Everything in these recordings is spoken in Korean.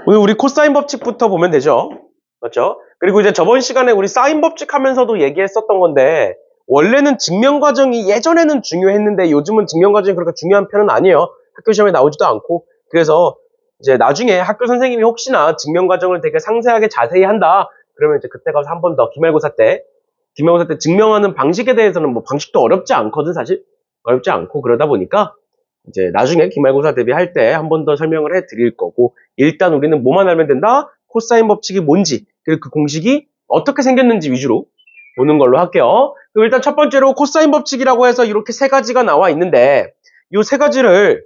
우리 코사인 법칙부터 보면 되죠. 맞죠? 그리고 이제 저번 시간에 우리 사인 법칙 하면서도 얘기했었던 건데, 원래는 증명 과정이 예전에는 중요했는데 요즘은 증명 과정이 그렇게 중요한 편은 아니에요. 학교 시험에 나오지도 않고. 그래서 이제 나중에 학교 선생님이 혹시나 증명 과정을 되게 상세하게 자세히 한다. 그러면 이제 그때 가서 한 번 더 기말고사 때 증명하는 방식에 대해서는 뭐 방식도 어렵지 않거든, 사실. 어렵지 않고 그러다 보니까 이제 나중에 기말고사 대비할 때 한 번 더 설명을 해 드릴 거고, 일단 우리는 뭐만 알면 된다? 코사인 법칙이 뭔지, 그리고 그 공식이 어떻게 생겼는지 위주로 보는 걸로 할게요. 그럼 일단 첫 번째로 코사인 법칙이라고 해서 이렇게 세 가지가 나와 있는데, 이 세 가지를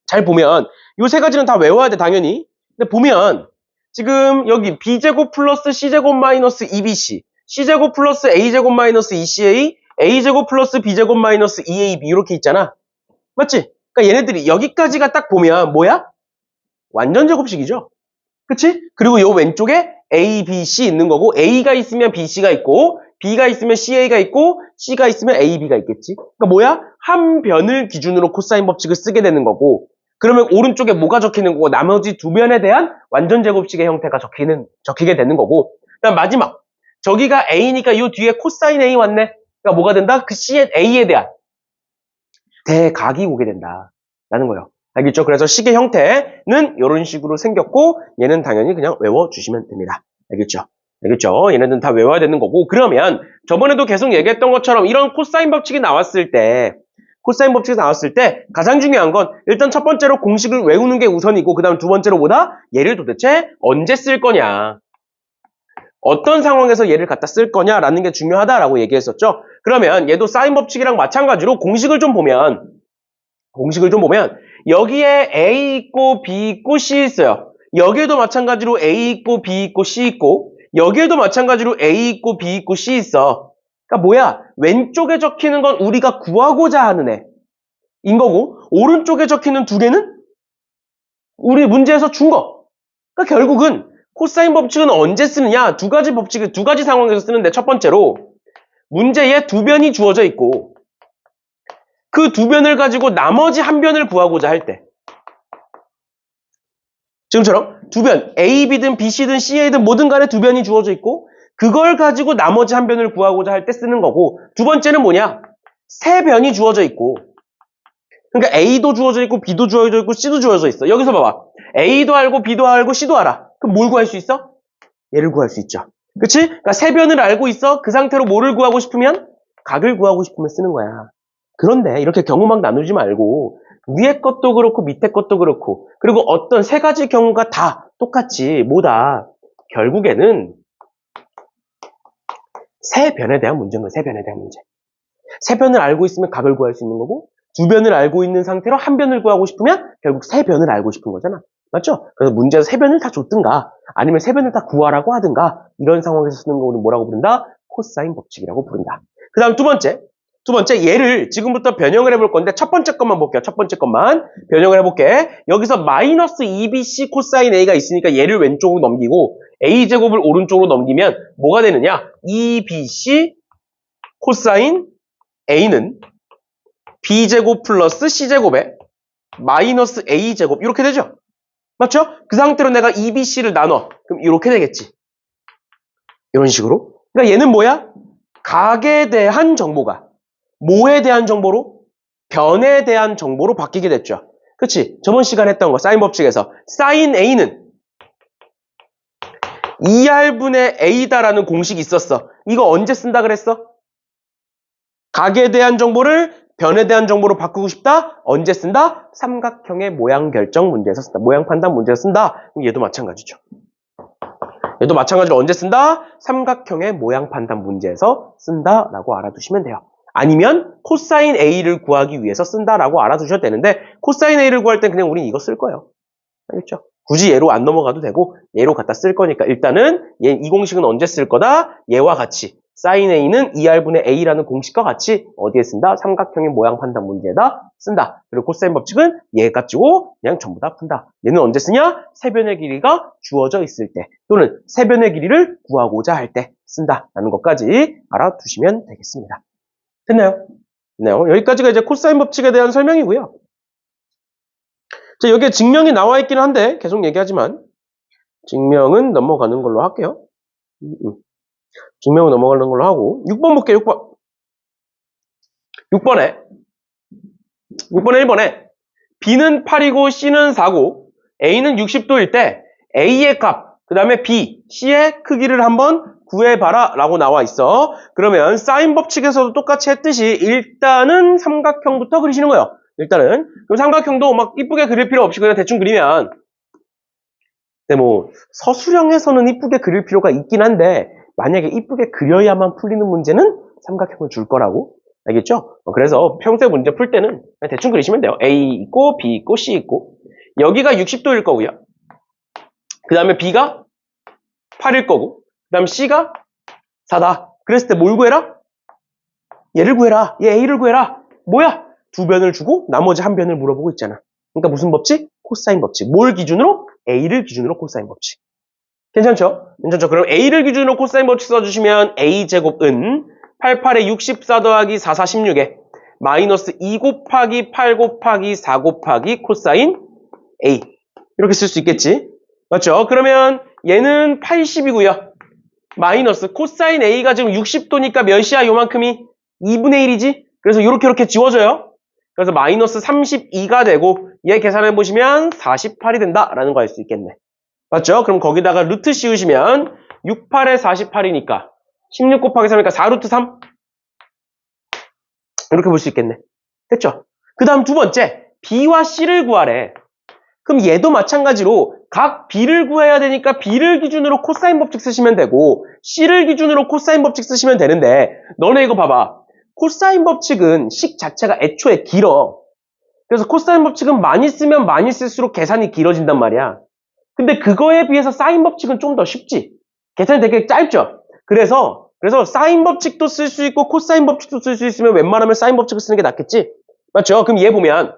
잘 보면, 이 세 가지는 다 외워야 돼, 당연히. 근데 보면, 지금 여기 b제곱 플러스 c제곱 마이너스 2bc, c제곱 플러스 a제곱 마이너스 2ca, a제곱 플러스 b제곱 마이너스 2ab 이렇게 있잖아. 맞지? 그러니까 얘네들이 여기까지가 딱 보면 뭐야? 완전 제곱식이죠. 그치? 그리고 요 왼쪽에 A, B, C 있는 거고, A가 있으면 B, C가 있고, B가 있으면 CA가 있고, C가 있으면 A, B가 있겠지. 그러니까 뭐야? 한 변을 기준으로 코사인 법칙을 쓰게 되는 거고, 그러면 오른쪽에 뭐가 적히는 거고, 나머지 두 변에 대한 완전 제곱식의 형태가 적히게 되는 거고, 그다음 마지막. 저기가 A니까 요 뒤에 코사인 A 왔네. 그러니까 뭐가 된다? 그 C의 A에 대한 대각이 오게 된다. 라는 거예요. 알겠죠? 그래서 식의 형태는 이런 식으로 생겼고, 얘는 당연히 그냥 외워주시면 됩니다. 알겠죠? 알겠죠? 얘네들은 다 외워야 되는 거고, 그러면 저번에도 계속 얘기했던 것처럼 이런 코사인 법칙이 나왔을 때, 가장 중요한 건 일단 첫 번째로 공식을 외우는 게 우선이고, 그 다음 두 번째로 뭐다? 얘를 도대체 언제 쓸 거냐? 어떤 상황에서 얘를 갖다 쓸 거냐라는 게 중요하다라고 얘기했었죠. 그러면 얘도 사인 법칙이랑 마찬가지로 공식을 좀 보면 여기에 A 있고 B 있고 C 있어요. 여기에도 마찬가지로 A 있고 B 있고 C 있고, 여기에도 마찬가지로 A 있고 B 있고 C 있어. 그러니까 뭐야? 왼쪽에 적히는 건 우리가 구하고자 하는 애인 거고, 오른쪽에 적히는 두 개는 우리 문제에서 준 거. 그러니까 결국은 코사인 법칙은 언제 쓰느냐? 두 가지 상황에서 쓰는데, 첫 번째로 문제에 두 변이 주어져 있고, 그 두 변을 가지고 나머지 한 변을 구하고자 할 때, 지금처럼 두 변, A, B든 B, C든 C든 뭐든 간에 두 변이 주어져 있고, 그걸 가지고 나머지 한 변을 구하고자 할 때 쓰는 거고, 두 번째는 뭐냐? 세 변이 주어져 있고, 그러니까 A도 주어져 있고 B도 주어져 있고 C도 주어져 있어. 여기서 봐봐. A도 알고 B도 알고 C도 알아. 그럼 뭘 구할 수 있어? 얘를 구할 수 있죠. 그치? 그러니까 세 변을 알고 있어. 그 상태로 뭐를 구하고 싶으면? 각을 구하고 싶으면 쓰는 거야. 그런데 이렇게 경우막 나누지 말고 위에 것도 그렇고 밑에 것도 그렇고, 그리고 어떤 세 가지 경우가 다 똑같이 뭐다? 결국에는 세 변에 대한 문제인 거야. 세 변에 대한 문제. 세 변을 알고 있으면 각을 구할 수 있는 거고, 두 변을 알고 있는 상태로 한 변을 구하고 싶으면 결국 세 변을 알고 싶은 거잖아. 맞죠? 그래서 문제에서 세 변을 다 줬든가 아니면 세 변을 다 구하라고 하든가, 이런 상황에서 쓰는 거 우리 뭐라고 부른다? 코사인 법칙이라고 부른다. 그 다음 두 번째 얘를 지금부터 변형을 해볼 건데, 첫 번째 것만 볼게요. 첫 번째 것만 변형을 해볼게. 여기서 마이너스 2bc 코사인 a가 있으니까 얘를 왼쪽으로 넘기고 a제곱을 오른쪽으로 넘기면 뭐가 되느냐? 2bc 코사인 a는 b제곱 플러스 c제곱에 마이너스 a제곱 이렇게 되죠? 맞죠? 그 상태로 내가 2bc를 나눠. 그럼 이렇게 되겠지. 이런 식으로. 그러니까 얘는 뭐야? 각에 대한 정보가 뭐에 대한 정보로? 변에 대한 정보로 바뀌게 됐죠. 그치? 저번 시간에 했던 거, 사인 법칙에서 사인 A는 2R분의 A다라는 공식이 있었어. 이거 언제 쓴다 그랬어? 각에 대한 정보를 변에 대한 정보로 바꾸고 싶다? 언제 쓴다? 삼각형의 모양 결정 문제에서 쓴다. 모양 판단 문제에서 쓴다. 그럼 얘도 마찬가지죠. 얘도 마찬가지로 언제 쓴다? 삼각형의 모양 판단 문제에서 쓴다라고 알아두시면 돼요. 아니면 코사인 A를 구하기 위해서 쓴다라고 알아두셔도 되는데, 코사인 A를 구할 땐 그냥 우린 이거 쓸 거예요. 알겠죠? 굳이 얘로 안 넘어가도 되고 얘로 갖다 쓸 거니까 일단은 이 공식은 언제 쓸 거다? 얘와 같이 사인 A는 2R분의 A라는 공식과 같이 어디에 쓴다? 삼각형의 모양 판단 문제에다 쓴다. 그리고 코사인 법칙은 얘 가지고 그냥 전부 다 푼다. 얘는 언제 쓰냐? 세변의 길이가 주어져 있을 때, 또는 세변의 길이를 구하고자 할 때 쓴다라는 것까지 알아두시면 되겠습니다. 됐나요? 여기까지가 이제 코사인 법칙에 대한 설명이고요. 자, 여기에 증명이 나와 있기는 한데 계속 얘기하지만 증명은 넘어가는 걸로 할게요. 증명은 넘어가는 걸로 하고 6번 볼게요. 6번. 6번에 1번에 B는 8이고 C는 4고 A는 60도일 때 A의 값, 그 다음에 B, C의 크기를 한번 구해봐라 라고 나와 있어. 그러면 사인 법칙에서도 똑같이 했듯이 일단은 삼각형부터 그리시는 거예요. 일단은. 그럼 삼각형도 막 이쁘게 그릴 필요 없이 그냥 대충 그리면, 근데 뭐 서술형에서는 이쁘게 그릴 필요가 있긴 한데 만약에 이쁘게 그려야만 풀리는 문제는 삼각형을 줄 거라고. 알겠죠? 그래서 평소에 문제 풀 때는 그냥 대충 그리시면 돼요. A 있고 B 있고 C 있고 여기가 60도일 거고요. 그 다음에 B가 8일 거고 그 다음에 C가 4다. 그랬을 때 뭘 구해라? 얘를 구해라. 얘 A를 구해라. 뭐야? 두 변을 주고 나머지 한 변을 물어보고 있잖아. 그러니까 무슨 법칙? 코사인 법칙. 뭘 기준으로? A를 기준으로 코사인 법칙. 괜찮죠? 괜찮죠? 그럼 A를 기준으로 코사인 법칙 써주시면 A제곱은 88에 64 더하기 4, 4, 16에 마이너스 2 곱하기 8 곱하기 4 곱하기 코사인 A. 이렇게 쓸 수 있겠지? 맞죠? 그러면 얘는 80이고요. 마이너스 코사인 A가 지금 60도니까 몇이야? 요만큼이 2분의 1이지? 그래서 이렇게 지워져요. 그래서 마이너스 32가 되고 얘 계산해보시면 48이 된다라는 거 알 수 있겠네. 맞죠? 그럼 거기다가 루트 씌우시면 68에 48이니까 16 곱하기 3이니까 4루트 3 이렇게 볼 수 있겠네. 됐죠? 그 다음 두 번째 B와 C를 구하래. 그럼 얘도 마찬가지로 각 B를 구해야 되니까 B를 기준으로 코사인 법칙 쓰시면 되고 C를 기준으로 코사인 법칙 쓰시면 되는데 너네 이거 봐봐. 코사인 법칙은 식 자체가 애초에 길어. 그래서 코사인 법칙은 많이 쓰면 많이 쓸수록 계산이 길어진단 말이야. 근데 그거에 비해서 사인 법칙은 좀 더 쉽지. 계산이 되게 짧죠. 그래서 사인 법칙도 쓸 수 있고 코사인 법칙도 쓸 수 있으면 웬만하면 사인 법칙을 쓰는 게 낫겠지. 맞죠? 그럼 얘 보면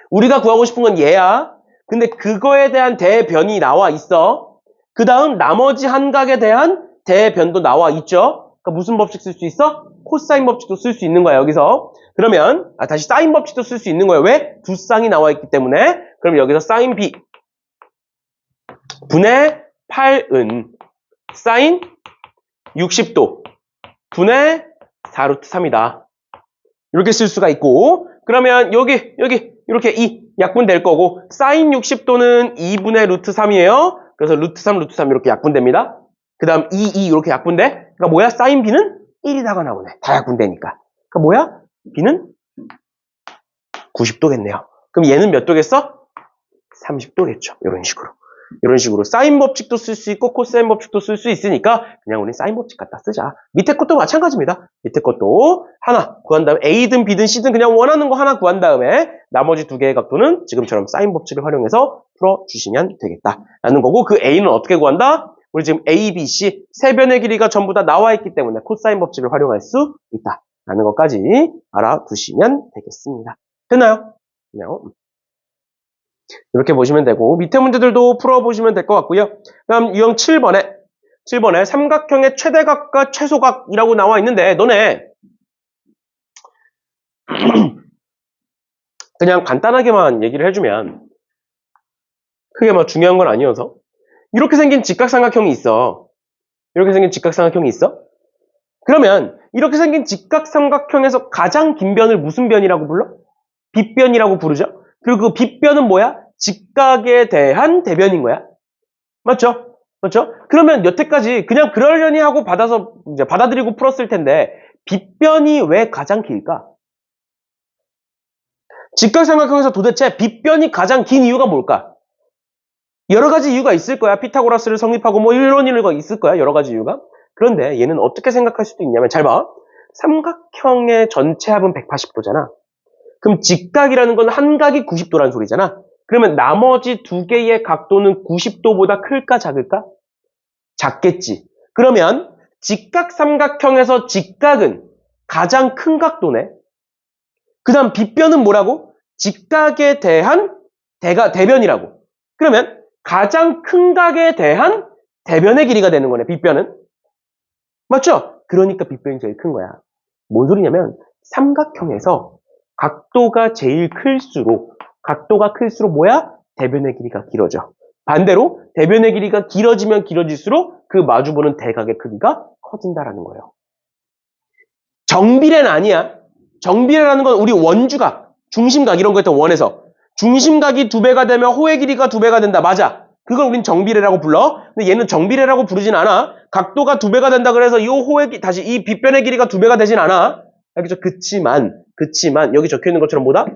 우리가 구하고 싶은 건 얘야. 근데 그거에 대한 대변이 나와 있어. 그 다음 나머지 한 각에 대한 대변도 나와 있죠. 그러니까 무슨 법칙 쓸 수 있어? 코사인 법칙도 쓸 수 있는 거야 여기서. 그러면 다시 사인 법칙도 쓸 수 있는 거예요. 왜? 두 쌍이 나와 있기 때문에. 그럼 여기서 사인 B 분의 8은 사인 60도 분의 4루트 3이다. 이렇게 쓸 수가 있고 그러면 여기 이렇게 2 약분될 거고 사인 60도는 2분의 루트 3이에요. 그래서 루트 3 이렇게 약분됩니다. 그 다음 2 이렇게 약분돼. 그러니까 뭐야? 사인 B는 1이다가 나오네. 다 약분되니까. 그러니까 뭐야? B는 90도겠네요. 그럼 얘는 몇 도겠어? 30도겠죠. 이런 식으로 사인 법칙도 쓸 수 있고 코사인 법칙도 쓸 수 있으니까 그냥 우리 사인 법칙 갖다 쓰자. 밑에 것도 마찬가지입니다. 밑에 것도 하나 구한 다음에 A든 B든 C든 그냥 원하는 거 하나 구한 다음에 나머지 두 개의 각도는 지금처럼 사인 법칙을 활용해서 풀어주시면 되겠다라는 거고 그 A는 어떻게 구한다? 우리 지금 A, B, C 세 변의 길이가 전부 다 나와 있기 때문에 코사인 법칙을 활용할 수 있다라는 것까지 알아두시면 되겠습니다. 됐나요? 이렇게 보시면 되고 밑에 문제들도 풀어보시면 될 것 같고요. 다음 유형 7번에 삼각형의 최대각과 최소각이라고 나와 있는데 너네 그냥 간단하게만 얘기를 해주면 크게 뭐 중요한 건 아니어서 이렇게 생긴 직각삼각형이 있어. 그러면 이렇게 생긴 직각삼각형에서 가장 긴 변을 무슨 변이라고 불러? 빗변이라고 부르죠. 그리고 그 빗변은 뭐야? 직각에 대한 대변인 거야. 맞죠? 그러면 여태까지 그냥 그러려니 하고 이제 받아들이고 풀었을 텐데 빗변이 왜 가장 길까? 직각삼각형에서 도대체 빗변이 가장 긴 이유가 뭘까? 여러 가지 이유가 있을 거야. 피타고라스를 성립하고 뭐 이런 이유가 있을 거야. 여러 가지 이유가. 그런데 얘는 어떻게 생각할 수도 있냐면 잘 봐. 삼각형의 전체 합은 180도잖아. 그럼 직각이라는 건 한 각이 90도라는 소리잖아. 그러면 나머지 두 개의 각도는 90도보다 클까 작을까? 작겠지. 그러면 직각삼각형에서 직각은 가장 큰 각도네. 그 다음 빗변은 뭐라고? 직각에 대한 대변이라고. 그러면 가장 큰 각에 대한 대변의 길이가 되는 거네. 빗변은. 맞죠? 그러니까 빗변이 제일 큰 거야. 뭔 소리냐면 삼각형에서 각도가 제일 클수록 각도가 클수록 뭐야? 대변의 길이가 길어져. 반대로 대변의 길이가 길어지면 길어질수록 그 마주보는 대각의 크기가 커진다라는 거예요. 정비례는 아니야. 정비례라는 건 우리 원주각, 중심각 이런 거 했던 원에서 중심각이 2배가 되면 호의 길이가 2배가 된다. 맞아. 그걸 우린 정비례라고 불러. 근데 얘는 정비례라고 부르진 않아. 각도가 2배가 된다 그래서 이 빗변의 길이가 2배가 되진 않아. 알겠죠? 그치만 여기 적혀 있는 것처럼 뭐다?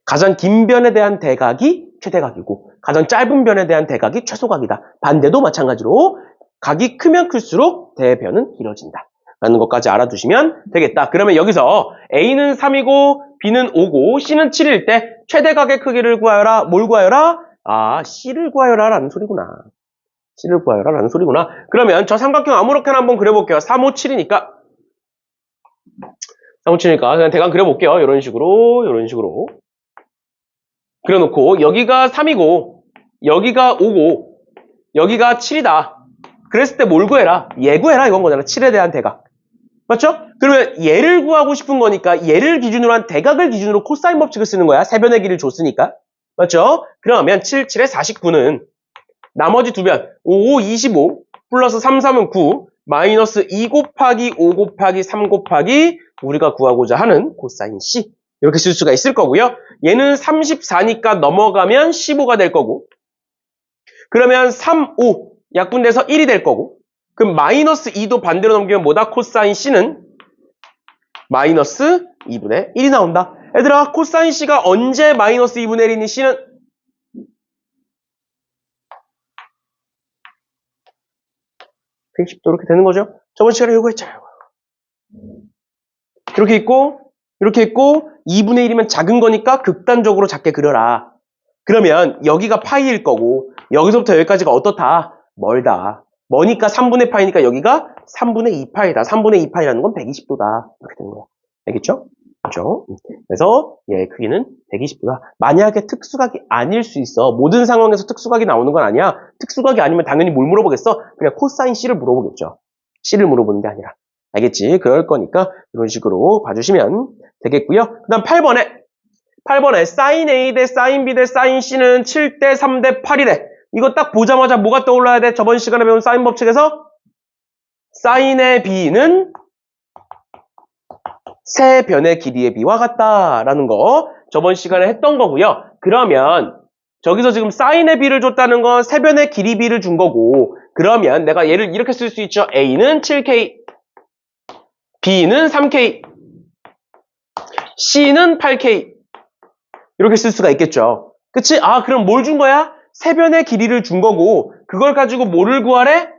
가장 긴 변에 대한 대각이 최대각이고 가장 짧은 변에 대한 대각이 최소각이다. 반대도 마찬가지로 각이 크면 클수록 대변은 길어진다. 라는 것까지 알아두시면 되겠다. 그러면 여기서 A는 3이고 B는 5고 C는 7일 때 최대각의 크기를 구하여라. 뭘 구하여라? 아, C를 구하여라 라는 소리구나. C를 구하여라 라는 소리구나. 그러면 저 삼각형 아무렇게나 한번 그려볼게요. 3, 5, 7이니까 3, 5, 7이니까 그냥 대강 그려볼게요. 이런 식으로 그려놓고 여기가 3이고 여기가 5고 여기가 7이다. 그랬을 때 뭘 구해라? 얘 구해라 이건 거잖아. 7에 대한 대각. 맞죠? 그러면 얘를 구하고 싶은 거니까 얘를 기준으로 한 대각을 기준으로 코사인 법칙을 쓰는 거야. 세변의 길이를 줬으니까. 맞죠? 그러면 7, 7에 49는 나머지 두 변 5, 5, 25 플러스 3, 3은 9 마이너스 2 곱하기 5 곱하기 3 곱하기 우리가 구하고자 하는 코사인 C 이렇게 쓸 수가 있을 거고요. 얘는 34니까 넘어가면 15가 될 거고 그러면 3, 5 약분돼서 1이 될 거고 그럼 마이너스 2도 반대로 넘기면 뭐다? 코사인 C는 마이너스 2분의 1이 나온다. 얘들아 코사인 C가 언제 마이너스 2분의 1이니 C는 110도 이렇게 되는 거죠. 저번 시간에 이거 했잖아요. 이렇게 있고 2분의 1이면 작은 거니까 극단적으로 작게 그려라. 그러면 여기가 파이일 거고 여기서부터 여기까지가 어떻다? 멀다. 머니까 3분의 파이니까 여기가 3분의 2파이다. 3분의 2파이라는 건 120도다. 이렇게 되는 거야. 알겠죠? 그렇죠? 그래서 얘 크기는 120도다. 만약에 특수각이 아닐 수 있어. 모든 상황에서 특수각이 나오는 건 아니야. 특수각이 아니면 당연히 뭘 물어보겠어? 그냥 코사인 C를 물어보겠죠. C를 물어보는 게 아니라. 알겠지? 그럴 거니까 이런 식으로 봐주시면 되겠고요. 그 다음 8번에 sin A 대 sin B 대 sin C는 7대 3 대 8이래. 이거 딱 보자마자 뭐가 떠올라야 돼? 저번 시간에 배운 사인 법칙에서 sin의 B는 세 변의 길이의 B와 같다라는 거 저번 시간에 했던 거고요. 그러면 저기서 지금 sin의 B를 줬다는 건 세 변의 길이 B를 준 거고 그러면 내가 얘를 이렇게 쓸 수 있죠. A는 7K B는 3K C는 8K 이렇게 쓸 수가 있겠죠. 그치? 아, 그럼 뭘 준 거야? 세 변의 길이를 준 거고 그걸 가지고 뭐를 구하래?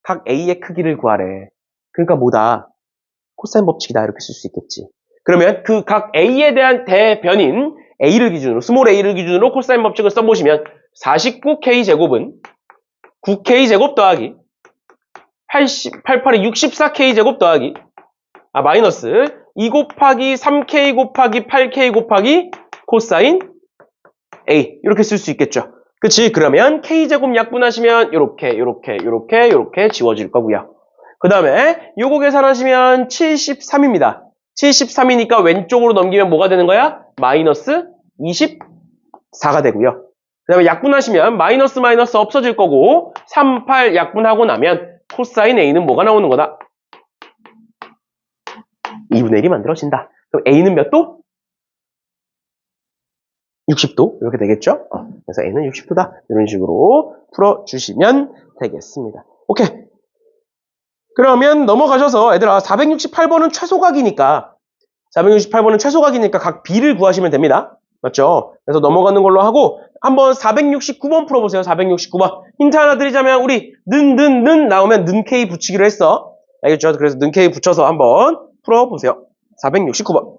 각 A의 크기를 구하래. 그러니까 뭐다? 코사인 법칙이다 이렇게 쓸 수 있겠지. 그러면 그 각 A에 대한 대변인 A를 기준으로 스몰 A를 기준으로 코사인 법칙을 써보시면 49K제곱은 9K제곱 더하기 88의 64K제곱 더하기 마이너스 2 곱하기 3K 곱하기 8K 곱하기 코사인 A 이렇게 쓸 수 있겠죠. 그치? 그러면 K제곱 약분하시면 요렇게 지워질 거고요. 그 다음에 요거 계산하시면 73입니다. 73이니까 왼쪽으로 넘기면 뭐가 되는 거야? 마이너스 24가 되고요. 그 다음에 약분하시면 마이너스 없어질 거고 3, 8 약분하고 나면 코사인 A는 뭐가 나오는 거다? 2분의 1이 만들어진다. 그럼 A는 몇 도? 60도 이렇게 되겠죠? 그래서 A는 60도다. 이런 식으로 풀어주시면 되겠습니다. 오케이. 그러면 넘어가셔서 얘들아 468번은 최소각이니까 각 B를 구하시면 됩니다. 맞죠? 그래서 넘어가는 걸로 하고 한번 469번 풀어보세요. 469번. 힌트 하나 드리자면 우리 는 나오면 는 K 붙이기로 했어. 알겠죠? 그래서 는 K 붙여서 한번 풀어보세요. 469번.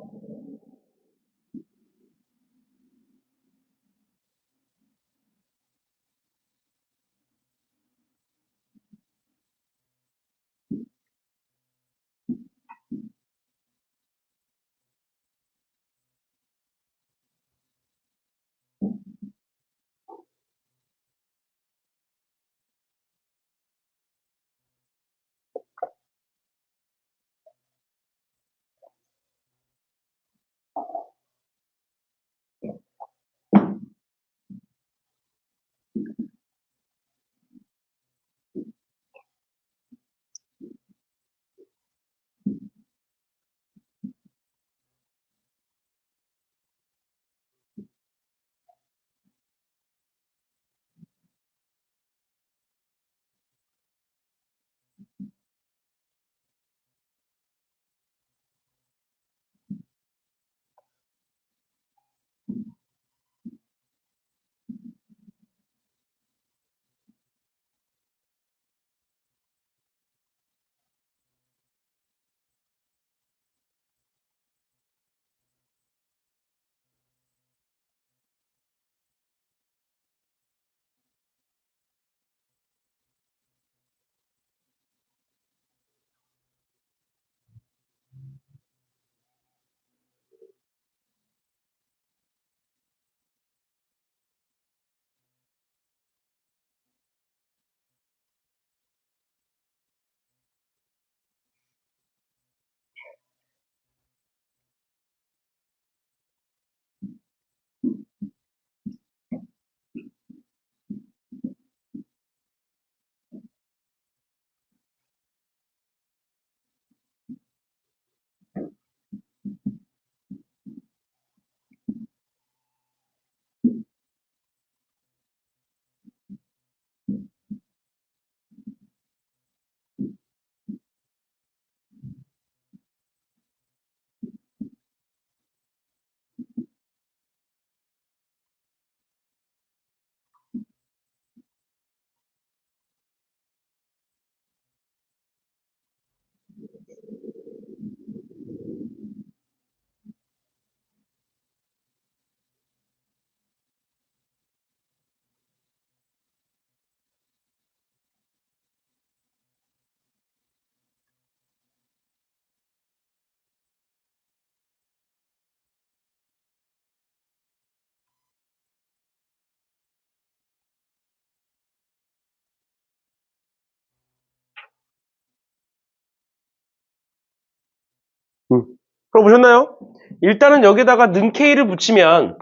그럼 보셨나요? 일단은 여기다가 는 K를 붙이면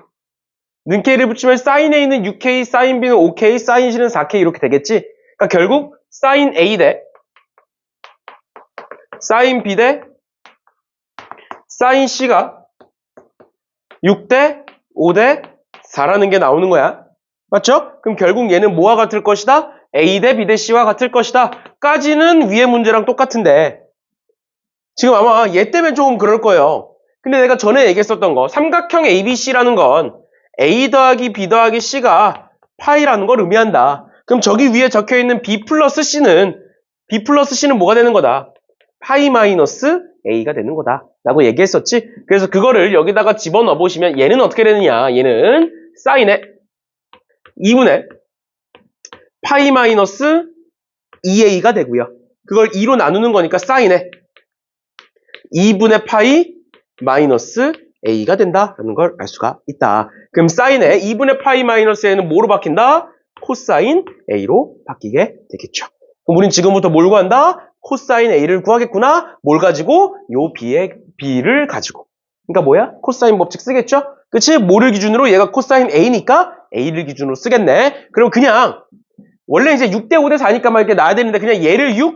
sin A는 6K, sin B는 5K, sin C는 4K 이렇게 되겠지? 그러니까 결국 sin A 대 sin B 대 sin C가 6대 5대 4라는 게 나오는 거야. 맞죠? 그럼 결국 얘는 뭐와 같을 것이다? A 대 B 대 C와 같을 것이다. 까지는 위의 문제랑 똑같은데 지금 아마 얘 때문에 조금 그럴 거예요. 근데 내가 전에 얘기했었던 거 삼각형 ABC라는 건 A 더하기 B 더하기 C가 파이라는 걸 의미한다. 그럼 저기 위에 적혀있는 B 플러스 C는 뭐가 되는 거다? 파이 마이너스 A가 되는 거다 라고 얘기했었지. 그래서 그거를 여기다가 집어넣어 보시면 얘는 어떻게 되느냐, 얘는 사인의 2분의 파이 마이너스 2A가 되고요. 그걸 2로 나누는 거니까 사인의 2분의 파이 마이너스 A가 된다라는 걸 알 수가 있다. 그럼 사인의 2분의 파이 마이너스 A는 뭐로 바뀐다? 코사인 A로 바뀌게 되겠죠. 그럼 우린 지금부터 뭘 구한다? 코사인 A를 구하겠구나. 뭘 가지고? 요 B를 가지고. 그러니까 뭐야? 코사인 법칙 쓰겠죠? 그치? 뭐를 기준으로? 얘가 코사인 A니까 A를 기준으로 쓰겠네. 그럼 그냥 원래 이제 6대 5대 4니까 막 이렇게 나야 되는데 그냥 얘를 6,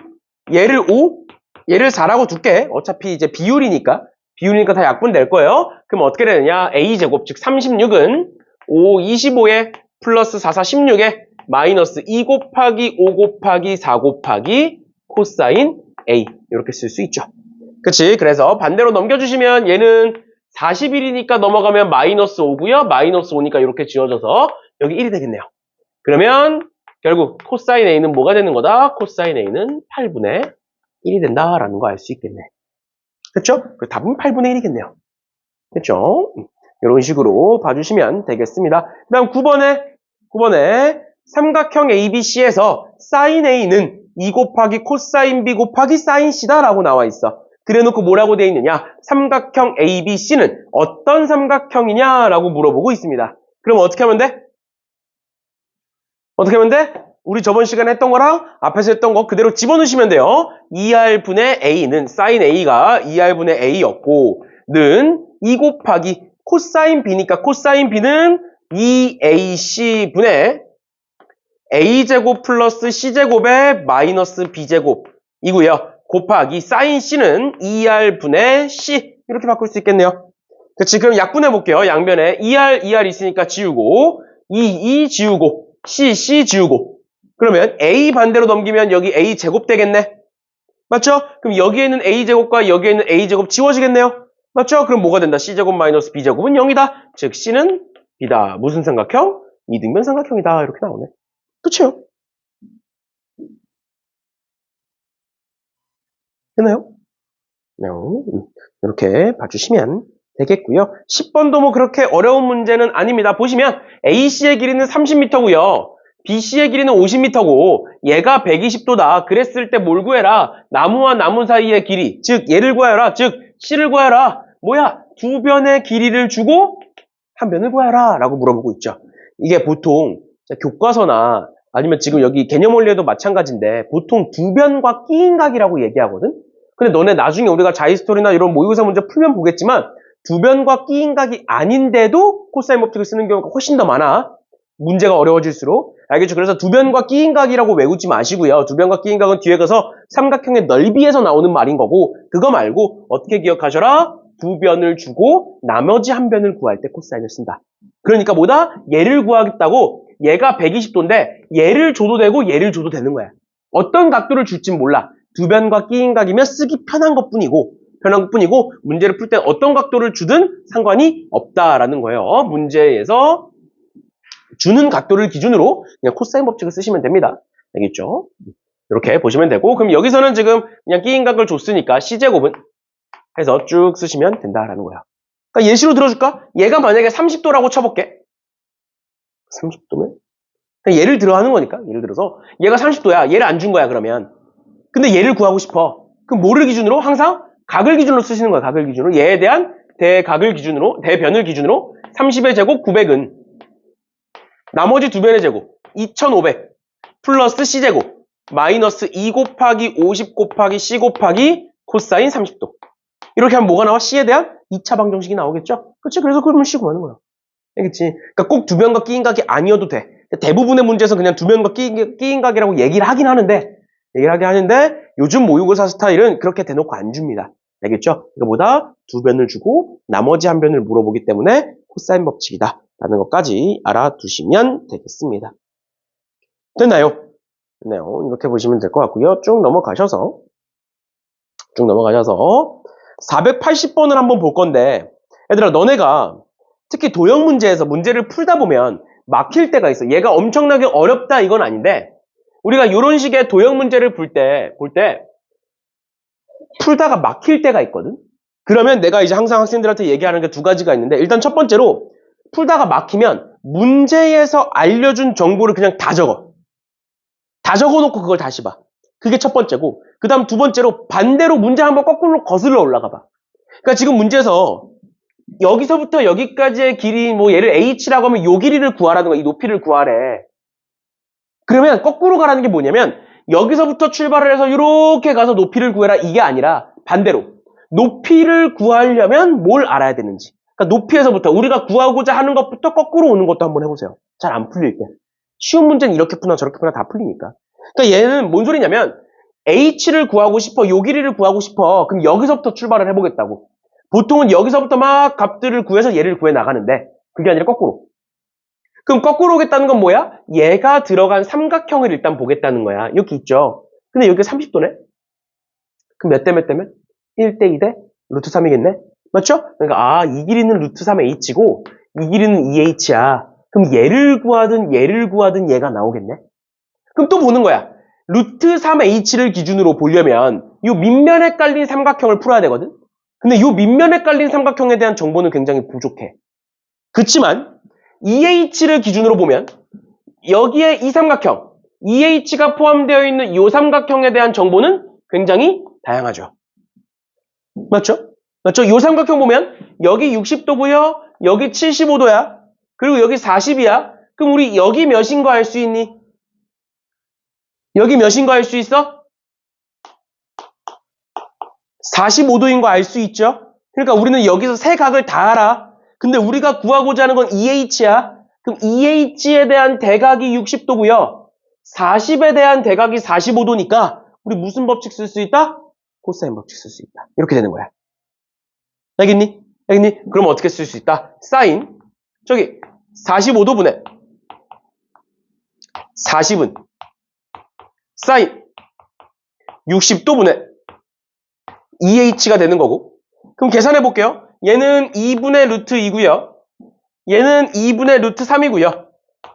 얘를 5, 얘를 4라고 둘게. 어차피 이제 비율이니까 다 약분될 거예요. 그럼 어떻게 되느냐? A제곱, 즉 36은 5, 25에 플러스 4, 4, 16에 마이너스 2 곱하기 5 곱하기 4 곱하기 코사인 A 이렇게 쓸 수 있죠. 그치? 그래서 반대로 넘겨주시면 얘는 41이니까 넘어가면 마이너스 5고요. 마이너스 5니까 이렇게 지워져서 여기 1이 되겠네요. 그러면 결국 코사인 A는 뭐가 되는 거다? 코사인 A는 8분의 1이 된다라는 거 알 수 있겠네. 그쵸? 답은 8분의 1이겠네요. 됐죠? 이런 식으로 봐주시면 되겠습니다. 그 다음 9번에 삼각형 ABC에서 sin A는 2 곱하기 코사인 B 곱하기 sin C다 라고 나와 있어. 그래놓고 뭐라고 되어 있느냐? 삼각형 ABC는 어떤 삼각형이냐? 라고 물어보고 있습니다. 그럼 어떻게 하면 돼? 우리 저번 시간에 했던 거랑 앞에서 했던 거 그대로 집어넣으시면 돼요. 2R분의 A는 sin A가 2R분의 A였고 는 2 곱하기 코사인 B니까 코사인 B는 2AC분의 A제곱 플러스 C제곱의 마이너스 B제곱 이고요. 곱하기 sin C는 2R분의 C 이렇게 바꿀 수 있겠네요. 그치? 그럼 약분해 볼게요. 양변에 2R 있으니까 지우고 2 지우고 C 지우고 그러면 A 반대로 넘기면 여기 A제곱 되겠네. 맞죠? 그럼 여기에는 A제곱과 여기에는 A제곱 지워지겠네요. 맞죠? 그럼 뭐가 된다? C제곱 마이너스 B제곱은 0이다. 즉 C는 B다. 무슨 삼각형? 이등변 삼각형이다. 이렇게 나오네. 그쵸? 됐나요? 네. 이렇게 봐주시면 되겠고요. 10번도 뭐 그렇게 어려운 문제는 아닙니다. 보시면 AC의 길이는 30m고요. BC의 길이는 50m고 얘가 120도다. 그랬을 때 뭘 구해라? 나무와 나무 사이의 길이. 즉 얘를 구하여라. 즉 C를 구하라. 뭐야? 두 변의 길이를 주고 한 변을 구하라. 라고 물어보고 있죠. 이게 보통 교과서나 아니면 지금 여기 개념 원리에도 마찬가지인데 보통 두 변과 끼인각이라고 얘기하거든? 근데 너네 나중에 우리가 자이스토리나 이런 모의고사 문제 풀면 보겠지만 두 변과 끼인각이 아닌데도 코사인 법칙을 쓰는 경우가 훨씬 더 많아. 문제가 어려워질수록. 알겠죠? 그래서 두 변과 끼인각이라고 외우지 마시고요. 두 변과 끼인각은 뒤에 가서 삼각형의 넓이에서 나오는 말인 거고 그거 말고 어떻게 기억하셔라? 두 변을 주고 나머지 한 변을 구할 때 코사인을 쓴다. 그러니까 뭐다? 얘를 구하겠다고 얘가 120도인데 얘를 줘도 되고 얘를 줘도 되는 거야. 어떤 각도를 줄진 몰라. 두 변과 끼인각이면 쓰기 편한 것뿐이고 문제를 풀 때 어떤 각도를 주든 상관이 없다라는 거예요. 문제에서 주는 각도를 기준으로 그냥 코사인 법칙을 쓰시면 됩니다. 알겠죠? 이렇게 보시면 되고 그럼 여기서는 지금 그냥 끼인각을 줬으니까 C제곱은 해서 쭉 쓰시면 된다라는 거야. 그러니까 예시로 들어줄까? 얘가 만약에 30도라고 쳐볼게. 30도면? 예를 들어 하는 거니까. 예를 들어서 얘가 30도야. 얘를 안 준 거야 그러면. 근데 얘를 구하고 싶어. 그럼 뭐를 기준으로? 항상 각을 기준으로 쓰시는 거야. 각을 기준으로. 얘에 대한 대각을 기준으로, 대변을 기준으로 30의 제곱 900은 나머지 두 변의 제곱 2500 플러스 C제곱 마이너스 2 곱하기 50 곱하기 C 곱하기 코사인 30도. 이렇게 하면 뭐가 나와? C에 대한 2차 방정식이 나오겠죠? 그렇지? 그래서 그러면 C 구하는 거야. 알겠지? 그러니까 꼭 두 변과 끼인각이 아니어도 돼. 대부분의 문제에서 그냥 두 변과 끼인각이라고 얘기를 하긴 하는데 요즘 모의고사 스타일은 그렇게 대놓고 안 줍니다. 알겠죠? 그거보다 두 변을 주고 나머지 한 변을 물어보기 때문에 코사인 법칙이다 라는 것까지 알아두시면 되겠습니다. 됐나요? 됐나요? 이렇게 보시면 될 것 같고요. 쭉 넘어가셔서 480번을 한번 볼 건데 얘들아 너네가 특히 도형 문제에서 문제를 풀다 보면 막힐 때가 있어. 얘가 엄청나게 어렵다 이건 아닌데 우리가 이런 식의 도형 문제를 볼 때 풀다가 막힐 때가 있거든. 그러면 내가 이제 항상 학생들한테 얘기하는 게 두 가지가 있는데 일단 첫 번째로 풀다가 막히면 문제에서 알려준 정보를 그냥 다 적어놓고 그걸 다시 봐. 그게 첫 번째고 그 다음 두 번째로 반대로 문제 한번 거꾸로 거슬러 올라가 봐. 그러니까 지금 문제에서 여기서부터 여기까지의 길이 뭐 얘를 h라고 하면 요 길이를 구하라는 거야. 이 높이를 구하래. 그러면 거꾸로 가라는 게 뭐냐면 여기서부터 출발을 해서 이렇게 가서 높이를 구해라 이게 아니라 반대로 높이를 구하려면 뭘 알아야 되는지. 그러니까 높이에서부터 우리가 구하고자 하는 것부터 거꾸로 오는 것도 한번 해보세요. 잘 안 풀릴 때. 쉬운 문제는 이렇게 푸나 저렇게 푸나 다 풀리니까. 그러니까 얘는 뭔 소리냐면 h를 구하고 싶어. 요 길이를 구하고 싶어. 그럼 여기서부터 출발을 해보겠다고. 보통은 여기서부터 막 값들을 구해서 얘를 구해 나가는데 그게 아니라 거꾸로. 그럼 거꾸로 오겠다는 건 뭐야? 얘가 들어간 삼각형을 일단 보겠다는 거야. 여기 있죠. 근데 여기가 30도네? 그럼 몇 대 몇 대면? 1대 2대 루트 3이겠네? 맞죠? 그러니까 이 길이는 루트 3h고 이 길이는 2h야. 그럼 얘를 구하든 얘가 나오겠네? 그럼 또 보는 거야. 루트 3h를 기준으로 보려면 이 밑면에 깔린 삼각형을 풀어야 되거든? 근데 이 밑면에 깔린 삼각형에 대한 정보는 굉장히 부족해. 그치만 2h를 기준으로 보면 여기에 이 삼각형 2h가 포함되어 있는 이 삼각형에 대한 정보는 굉장히 다양하죠. 맞죠? 맞죠? 이 삼각형 보면 여기 60도고요. 여기 75도야. 그리고 여기 40이야. 그럼 우리 여기 몇인 거 알 수 있니? 여기 몇인 거 알 수 있어? 45도인 거 알 수 있죠? 그러니까 우리는 여기서 세 각을 다 알아. 근데 우리가 구하고자 하는 건 2h야. 그럼 2h에 대한 대각이 60도고요. 40에 대한 대각이 45도니까 우리 무슨 법칙 쓸 수 있다? 코사인 법칙 쓸 수 있다. 이렇게 되는 거야. 알겠니? 알겠니? 그럼 어떻게 쓸 수 있다? 사인 저기 45도분의 40은 사인 60도분의 2h가 되는 거고 그럼 계산해 볼게요. 얘는 2분의 루트 2고요. 얘는 2분의 루트 3이고요.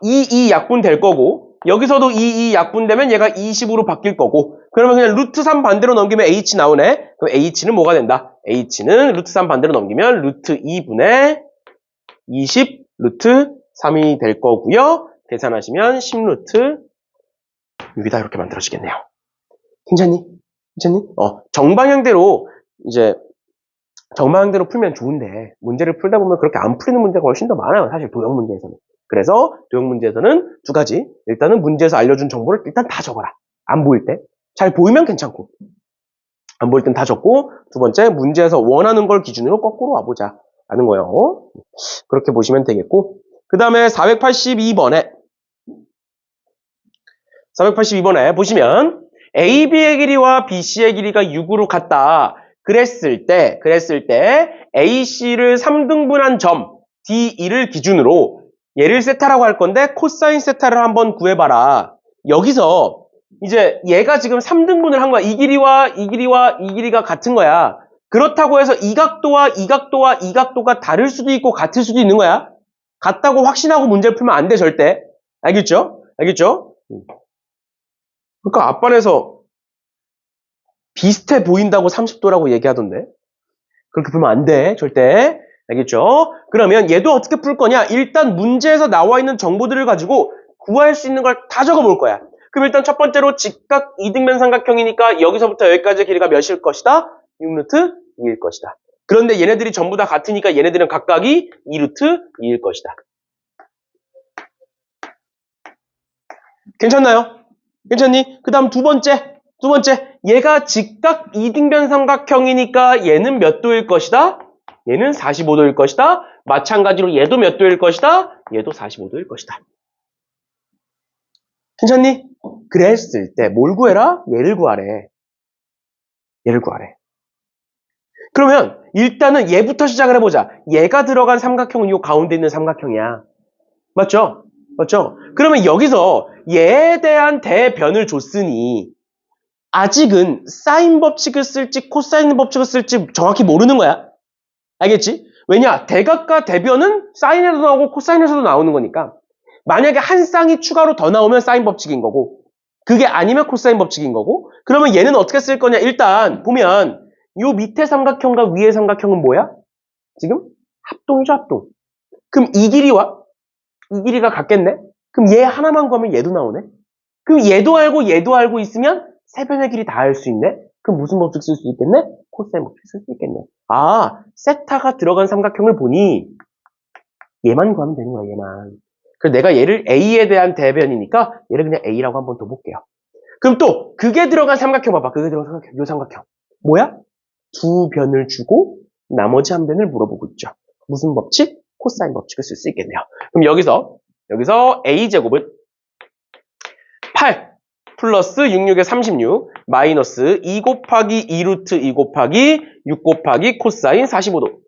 2 약분 될 거고 여기서도 2 약분되면 얘가 20으로 바뀔 거고 그러면 그냥 루트 3 반대로 넘기면 h 나오네. 그럼 h는 뭐가 된다? h는 루트 3 반대로 넘기면 루트 2분의 20 루트 3이 될 거고요. 계산하시면 10루트 6이다 이렇게 만들어지겠네요. 괜찮니? 정방향대로 이제 정방대로 풀면 좋은데 문제를 풀다 보면 그렇게 안 풀리는 문제가 훨씬 더 많아요. 사실 도형 문제에서는. 그래서 도형 문제에서는 두 가지. 일단은 문제에서 알려준 정보를 일단 다 적어라. 안 보일 때. 잘 보이면 괜찮고. 안 보일 땐 다 적고, 두 번째, 문제에서 원하는 걸 기준으로 거꾸로 와보자. 라는 거예요. 그렇게 보시면 되겠고. 그 다음에 482번에 보시면 AB의 길이와 BC의 길이가 6으로 같다. 그랬을 때 AC를 3등분한 점 D2를 기준으로 얘를 세타라고 할 건데 코사인 세타를 한번 구해봐라. 여기서 이제 얘가 지금 3등분을 한 거야. 이 길이와 이 길이가 같은 거야. 그렇다고 해서 이 각도와 이 각도가 다를 수도 있고 같을 수도 있는 거야. 같다고 확신하고 문제를 풀면 안 돼, 절대. 알겠죠? 그러니까 앞반에서 비슷해 보인다고 30도라고 얘기하던데. 그렇게 풀면 안 돼, 절대. 알겠죠? 그러면 얘도 어떻게 풀 거냐? 일단 문제에서 나와 있는 정보들을 가지고 구할 수 있는 걸 다 적어볼 거야. 그럼 일단 첫 번째로 직각 이등변 삼각형이니까 여기서부터 여기까지의 길이가 몇일 것이다? 6루트 2일 것이다. 그런데 얘네들이 전부 다 같으니까 얘네들은 각각이 2루트 2일 것이다. 괜찮나요? 괜찮니? 그 다음 두 번째. 얘가 직각 이등변 삼각형이니까 얘는 몇 도일 것이다? 얘는 45도일 것이다. 마찬가지로 얘도 몇 도일 것이다? 얘도 45도일 것이다. 괜찮니? 그랬을 때 뭘 구해라? 얘를 구하래. 그러면 일단은 얘부터 시작을 해보자. 얘가 들어간 삼각형은 이 가운데 있는 삼각형이야. 맞죠? 그러면 여기서 얘에 대한 대변을 줬으니 아직은 사인 법칙을 쓸지 코사인 법칙을 쓸지 정확히 모르는 거야. 알겠지? 왜냐? 대각과 대변은 사인에서도 나오고 코사인에서도 나오는 거니까 만약에 한 쌍이 추가로 더 나오면 사인 법칙인 거고 그게 아니면 코사인 법칙인 거고 그러면 얘는 어떻게 쓸 거냐? 일단 보면 요 밑에 삼각형과 위에 삼각형은 뭐야? 지금 합동이죠, 합동. 그럼 이 길이와 이 길이가 같겠네? 그럼 얘 하나만 구하면 얘도 나오네? 그럼 얘도 알고 있으면 세 변의 길이 다 알 수 있네? 그럼 무슨 법칙 쓸 수 있겠네? 코사인 법칙 쓸 수 있겠네. 아, 세타가 들어간 삼각형을 보니 얘만 구하면 되는 거야, 얘만. 그래서 내가 얘를 A에 대한 대변이니까 얘를 그냥 A라고 한번 더 볼게요. 그럼 또 그게 들어간 삼각형 봐봐. 그게 들어간 삼각형, 요 삼각형. 뭐야? 두 변을 주고 나머지 한 변을 물어보고 있죠. 무슨 법칙? 코사인 법칙을 쓸 수 있겠네요. 그럼 여기서 A제곱은 8 플러스 66에 36 마이너스 2 곱하기 2루트 2 곱하기 6 곱하기 코사인 45도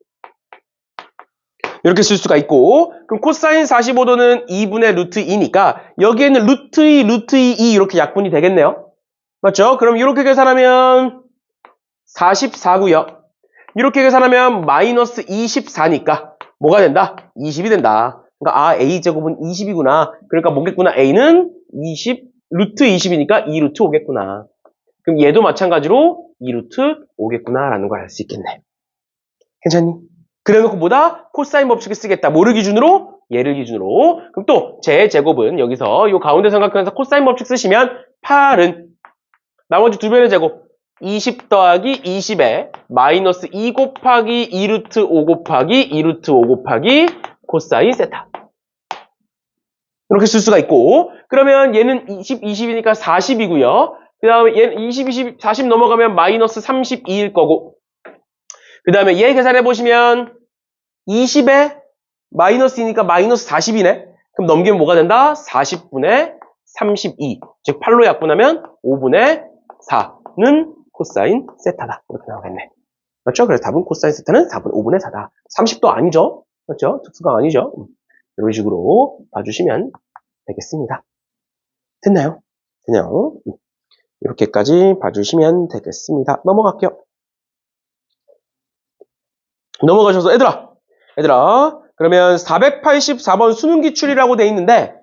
이렇게 쓸 수가 있고 그럼 코사인 45도는 2분의 루트 2니까 여기에는 루트 2 이렇게 약분이 되겠네요. 맞죠? 그럼 이렇게 계산하면 44고요. 이렇게 계산하면 마이너스 24니까 뭐가 된다? 20이 된다. 그러니까 A제곱은 20이구나. 그러니까 뭐겠구나? A는 20 루트 20이니까 2루트 5겠구나. 그럼 얘도 마찬가지로 2루트 5겠구나 라는 걸 알 수 있겠네. 괜찮니? 그래놓고 뭐다? 코사인 법칙을 쓰겠다. 뭐를 기준으로? 얘를 기준으로. 그럼 또 제 제곱은 여기서 이 가운데 삼각형에서 코사인 법칙 쓰시면 8은 나머지 두 변의 제곱 20 더하기 20에 마이너스 2 곱하기 2루트 5 곱하기 2루트 5 곱하기 코사인 세타. 이렇게 쓸 수가 있고 그러면 얘는 20이니까 40이고요. 그 다음에 얘는 20, 40 넘어가면 마이너스 32일 거고 그 다음에 얘 계산해보시면 20에 마이너스이니까 마이너스 40이네. 그럼 넘기면 뭐가 된다? 40분의 32. 즉 8로 약분하면 5분의 4는 코사인 세타다. 이렇게 나오겠네. 맞죠? 그래서 답은 코사인 세타는 4분 5분의 4다. 30도 아니죠? 맞죠? 특수가 아니죠? 이런 식으로 봐주시면 되겠습니다. 됐나요? 이렇게까지 봐주시면 되겠습니다. 넘어갈게요. 넘어가셔서 얘들아 그러면 484번 수능기출이라고 돼 있는데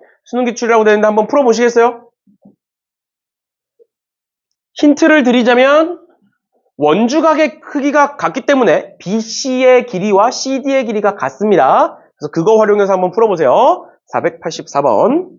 한번 풀어보시겠어요? 힌트를 드리자면 원주각의 크기가 같기 때문에 BC의 길이와 CD의 길이가 같습니다. 그래서 그거 활용해서 한번 풀어보세요. 484번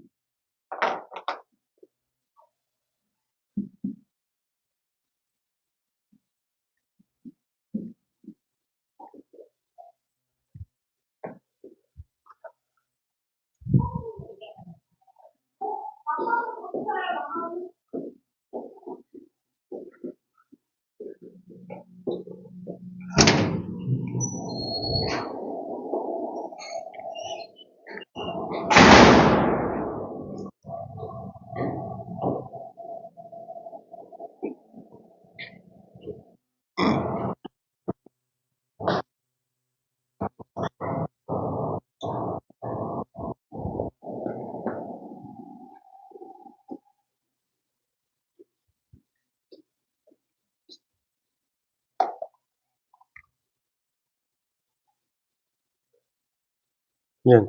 그냥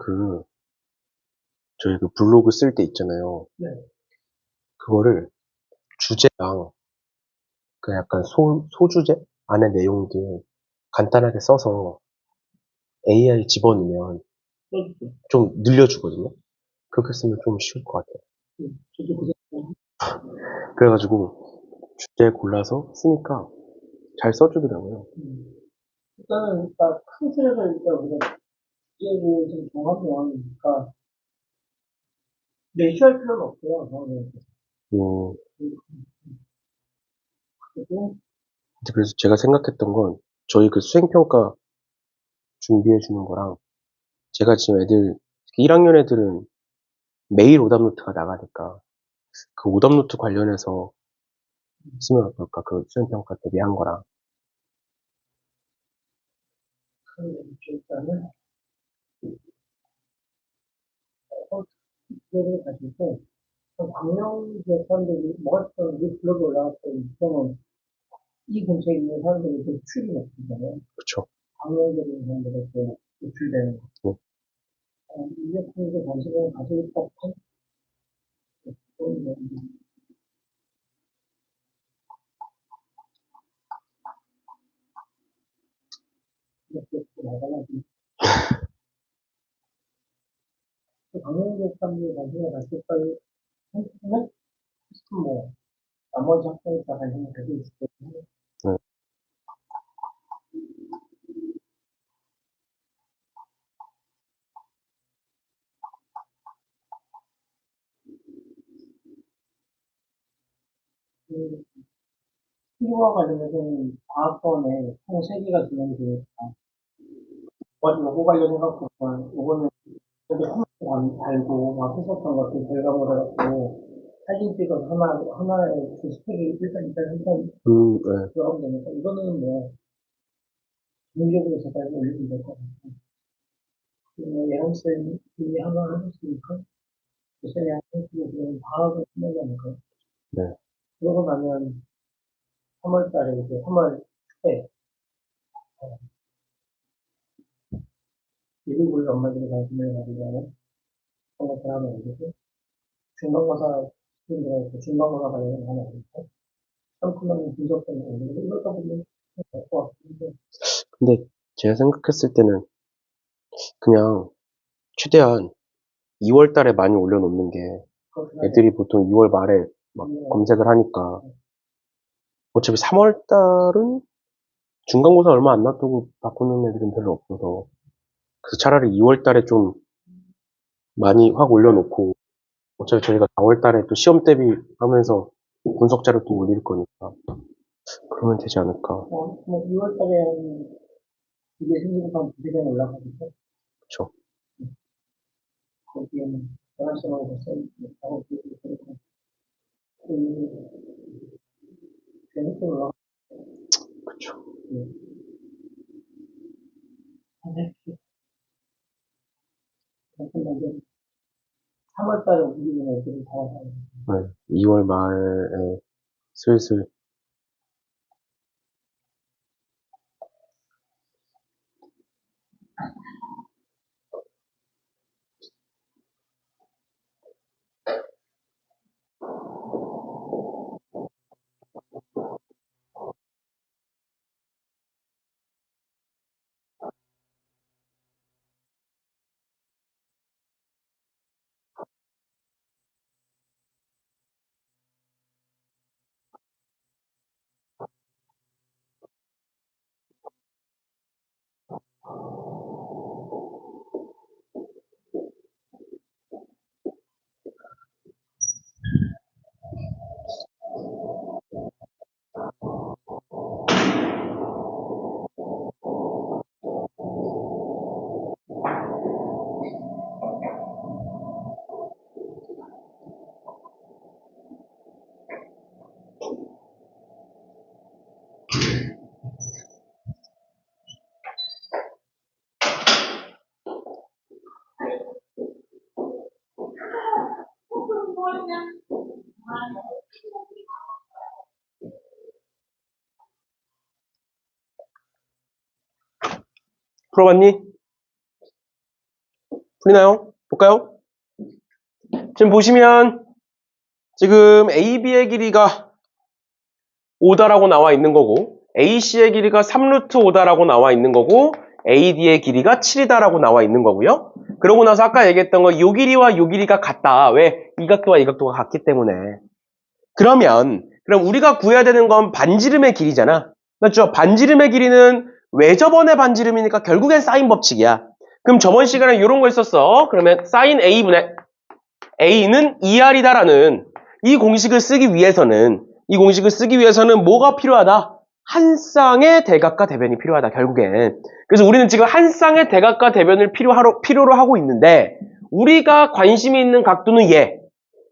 저희 블로그 쓸 때 있잖아요. 네. 그거를 주제랑 약간 소주제? 안에 내용들 간단하게 써서 AI 집어넣으면 써주죠. 좀 늘려주거든요. 그렇게 쓰면 좀 쉬울 것 같아요. 저도 그 생각. 그래가지고 주제 골라서 쓰니까 잘 써주더라고요. 일단은 큰 틀에서 일단 우리가 주제를 좀 정하고 하니까 내쉬할 필요는 없고요. 저는 음, 그리고 그래서 제가 생각했던 건 저희 수행평가 준비해주는 거랑 제가 지금 1학년 애들은 매일 오답노트가 나가니까 그 오답노트 관련해서 쓰면 어떨까? 수행평가 때 한 거랑. 일단은 주제를 가지고 광명 지역 사람들이 먹었던 그 블로그에 올라갔던 주장은 이 근처에 있는 사람들이 그 출이 높잖아요. 그쵸. 광명적인 사람들이 그 노출되는 거. 이제 그게 관심을 가지고 있다. 이렇게 나가야지. 방문국 사람들이 관심을 가질 걸 생각하면 뭐 나머지 학생이 다 관심을 가지고 있을 때문에 네. 그 피부와 관련해서는 과학원에 총 3개가 진행이 되니까 요거 관련해갖고 요거는 여기 한번 달고 막 했었던 것들 결과물을 갖고 사진 찍어서 하나의 그 스펙이 일단 네. 들어가면 되니까 이거는 뭐 개인적으로 제가 올리면 될 것 같아요. 예람쌤이 이미 하나 하셨으니까 쌤이 하시고 그러면 방학을 끝나지 않을까요? 네. 그러고 나면 3월 달에 이제 3월 초에 미국의 엄마들이 관심을 가지고 하는 그런 것들 하나 올리고 중간고사 student들한테 중간고사 관련해서 하나 올리고 sam플하는 분석되는 거 올리고 이렇다 보면 될 것 같은데 근데 제가 생각했을 때는 그냥 최대한 2월 달에 많이 올려놓는 게 그렇긴 하죠. 애들이 보통 2월 말에 막 검색을 하니까 어차피 3월 달은 중간고사 얼마 안 놔두고 바꾸는 애들은 별로 없어서 그래서 차라리 2월 달에 좀 많이 확 올려놓고 어차피 저희가 4월 달에 또 시험 대비하면서 분석 자료 또 올릴 거니까 그러면 되지 않을까. 뭐 2월 달에 이게 생기부터 한 2시간 올라가니까 그쵸. 거기에는 전화시간으로 하고 그리고 재밌게 올라가. 그쵸. 네. 3월 달에 우리는 애들이 다 와요. 네. 2월 말에 슬슬 풀어봤니? 풀리나요? 볼까요? 지금 보시면 지금 AB의 길이가 5다라고 나와 있는 거고 AC의 길이가 3루트 5다라고 나와 있는 거고 AD의 길이가 7이다라고 나와 있는 거고요. 그러고 나서 아까 얘기했던 거 요 길이와 요 길이가 같다. 왜? 이 각도와 이 각도가 같기 때문에. 그럼 우리가 구해야 되는 건 반지름의 길이잖아. 맞죠? 반지름의 길이는 왜 저번에 반지름이니까 결국엔 사인 법칙이야. 그럼 저번 시간에 이런 거 있었어. 그러면 사인 A분의 A는 2R이다라는 이 공식을 쓰기 위해서는 뭐가 필요하다? 한 쌍의 대각과 대변이 필요하다, 결국엔. 그래서 우리는 지금 한 쌍의 대각과 대변을 필요로 하고 있는데, 우리가 관심이 있는 각도는 얘.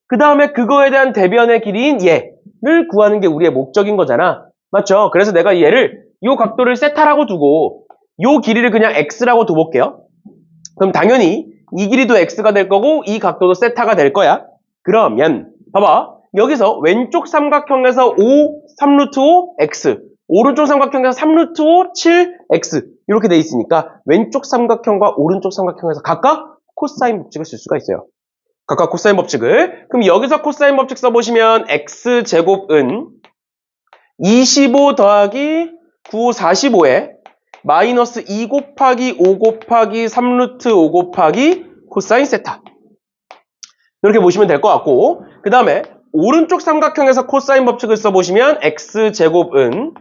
그 다음에 그거에 대한 대변의 길이인 얘를 구하는 게 우리의 목적인 거잖아. 맞죠? 그래서 내가 얘를, 요 각도를 세타라고 두고, 요 길이를 그냥 x라고 둬볼게요. 그럼 당연히 이 길이도 x가 될 거고, 이 각도도 세타가 될 거야. 그러면, 봐봐. 여기서 왼쪽 삼각형에서 5, 3루트 5, x. 오른쪽 삼각형에서 3루트 5, 7, x. 이렇게 돼 있으니까 왼쪽 삼각형과 오른쪽 삼각형에서 각각 코사인 법칙을 쓸 수가 있어요. 각각 코사인 법칙을. 그럼 여기서 코사인 법칙 써보시면 x제곱은 25 더하기 9, 45에 마이너스 2 곱하기 5 곱하기 3루트 5 곱하기 코사인 세타. 이렇게 보시면 될 것 같고, 그 다음에 오른쪽 삼각형에서 코사인 법칙을 써보시면 x제곱은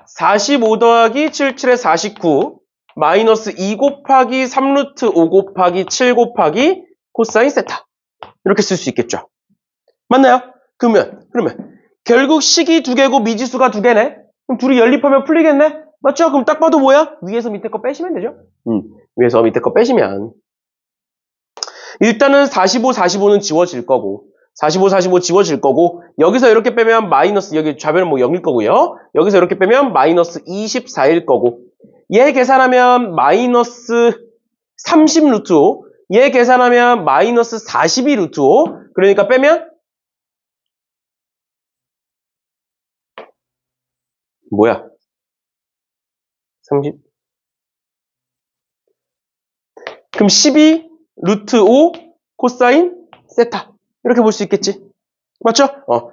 45 더하기 7, 7에 49 마이너스 2 곱하기 3루트 5 곱하기 7 곱하기 코사인 세타. 이렇게 쓸 수 있겠죠. 맞나요? 그러면 결국 식이 두 개고 미지수가 두 개네. 그럼 둘이 연립하면 풀리겠네. 맞죠? 그럼 딱 봐도 뭐야? 위에서 밑에 거 빼시면 되죠. 위에서 밑에 거 빼시면 일단은 45, 45는 지워질 거고 45, 45 지워질 거고 여기서 이렇게 빼면 마이너스, 여기 좌변은 뭐 0일 거고요. 여기서 이렇게 빼면 마이너스 24일 거고 얘 계산하면 마이너스 30 루트 5, 얘 계산하면 마이너스 42 루트 5. 그러니까 빼면 뭐야? 30. 그럼 12 루트 5 코사인 세타. 이렇게 볼 수 있겠지? 맞죠?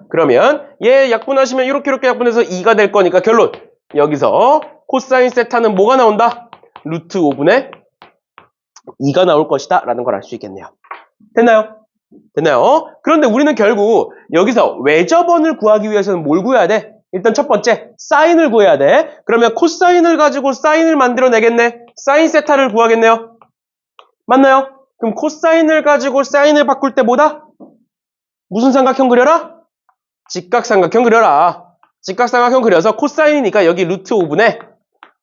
그러면 얘 약분하시면 이렇게 약분해서 2가 될 거니까 결론. 여기서 코사인 세타는 뭐가 나온다? 루트 5분의 2가 나올 것이다 라는 걸 알 수 있겠네요. 됐나요? 그런데 우리는 결국 여기서 외접원을 구하기 위해서는 뭘 구해야 돼? 일단 첫 번째, 사인을 구해야 돼. 그러면 코사인을 가지고 사인을 만들어내겠네. 사인 세타를 구하겠네요. 맞나요? 그럼 코사인을 가지고 사인을 바꿀 때 뭐다? 무슨 삼각형 그려라? 직각삼각형 그려라. 직각삼각형 그려서 코사인이니까 여기 루트 5분의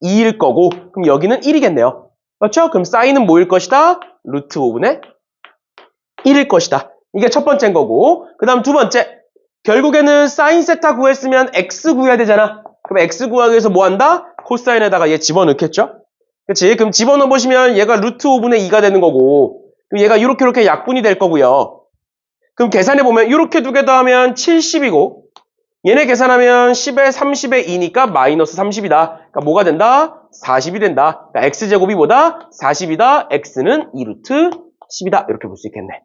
2일 거고, 그럼 여기는 1이겠네요. 그렇죠? 그럼 사인은 뭐일 것이다? 루트 5분의 1일 것이다. 이게 첫 번째인 거고, 그 다음 두 번째. 결국에는 사인 세타 구했으면 x 구해야 되잖아. 그럼 x 구하기 위해서 뭐 한다? 코사인에다가 얘 집어넣겠죠? 그치? 그럼 집어넣어보시면 얘가 루트 5분의 2가 되는 거고, 그럼 얘가 이렇게 약분이 될 거고요. 그럼 계산해보면 이렇게 두 개 더하면 70이고, 얘네 계산하면 10에 30에 2니까 마이너스 30이다. 그러니까 뭐가 된다? 40이 된다. 그러니까 x제곱이 뭐다? 40이다. x는 2루트 10이다. 이렇게 볼 수 있겠네.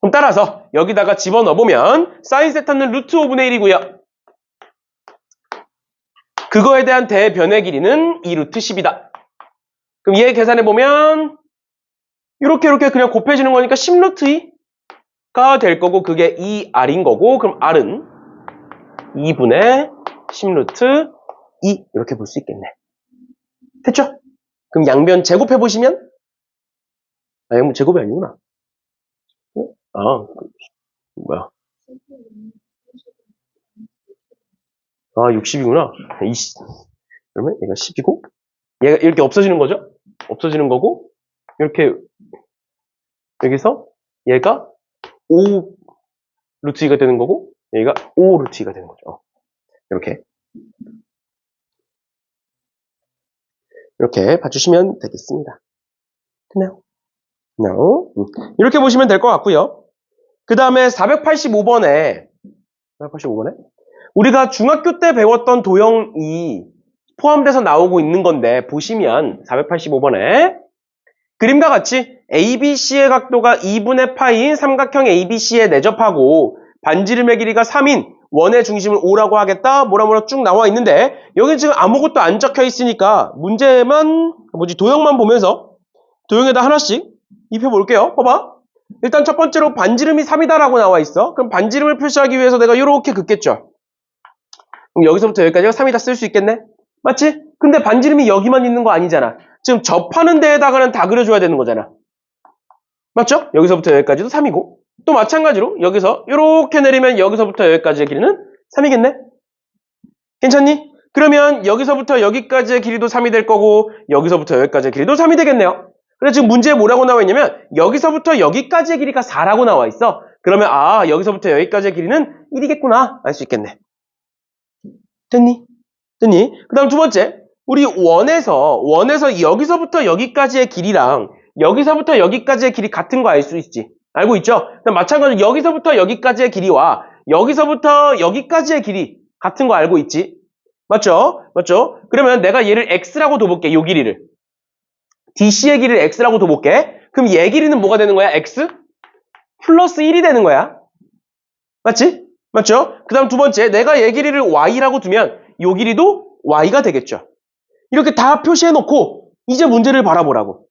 그럼 따라서 여기다가 집어넣어보면 사인 세타는 루트 5분의 1이고요. 그거에 대한 대변의 길이는 2루트 10이다. 그럼 얘 계산해보면 이렇게 그냥 곱해지는 거니까 10루트 2가 될 거고 그게 2r인 거고 그럼 r은 2분의 10루트 2 이렇게 볼 수 있겠네. 됐죠? 그럼 양변 제곱해보시면 양변 제곱이 아니구나. 뭐야. 60이구나. 그러면 얘가 10이고 얘가 이렇게 없어지는 거죠? 없어지는 거고 이렇게 여기서 얘가 5 루트 2가 되는 거고 얘가 5 루트 2가 되는 거죠. 이렇게 봐주시면 되겠습니다. 됐나요? 이렇게 보시면 될 것 같고요. 그 다음에 485번에 우리가 중학교 때 배웠던 도형이 포함돼서 나오고 있는 건데 보시면 485번에 그림과 같이 ABC의 각도가 2분의 파이인 삼각형 ABC에 내접하고 반지름의 길이가 3인 원의 중심을 5라고 하겠다. 뭐라 쭉 나와 있는데 여기 지금 아무것도 안 적혀 있으니까 문제만 도형만 보면서 도형에다 하나씩 입혀볼게요. 봐봐. 일단 첫 번째로 반지름이 3이다라고 나와 있어. 그럼 반지름을 표시하기 위해서 내가 이렇게 긋겠죠. 그럼 여기서부터 여기까지가 3이다 쓸 수 있겠네? 맞지? 근데 반지름이 여기만 있는 거 아니잖아. 지금 접하는 데에다가는 다 그려줘야 되는 거잖아. 맞죠? 여기서부터 여기까지도 3이고 또 마찬가지로 여기서 이렇게 내리면 여기서부터 여기까지의 길이는 3이겠네? 괜찮니? 그러면 여기서부터 여기까지의 길이도 3이 될 거고 여기서부터 여기까지의 길이도 3이 되겠네요. 그래서 지금 문제에 뭐라고 나와 있냐면 여기서부터 여기까지의 길이가 4라고 나와 있어. 그러면 여기서부터 여기까지의 길이는 1이겠구나 알 수 있겠네. 됐니? 그 다음 두 번째 우리 원에서 여기서부터 여기까지의 길이랑 여기서부터 여기까지의 길이 같은 거 알 수 있지? 알고 있죠? 마찬가지로 여기서부터 여기까지의 길이와 여기서부터 여기까지의 길이 같은 거 알고 있지? 맞죠? 그러면 내가 얘를 x라고 둬볼게. 요 길이를. DC의 길이를 x라고 둬볼게. 그럼 얘 길이는 뭐가 되는 거야? x 플러스 1이 되는 거야. 맞지? 맞죠? 그 다음 두 번째 내가 얘 길이를 y라고 두면 요 길이도 y가 되겠죠. 이렇게 다 표시해놓고 이제 문제를 바라보라고.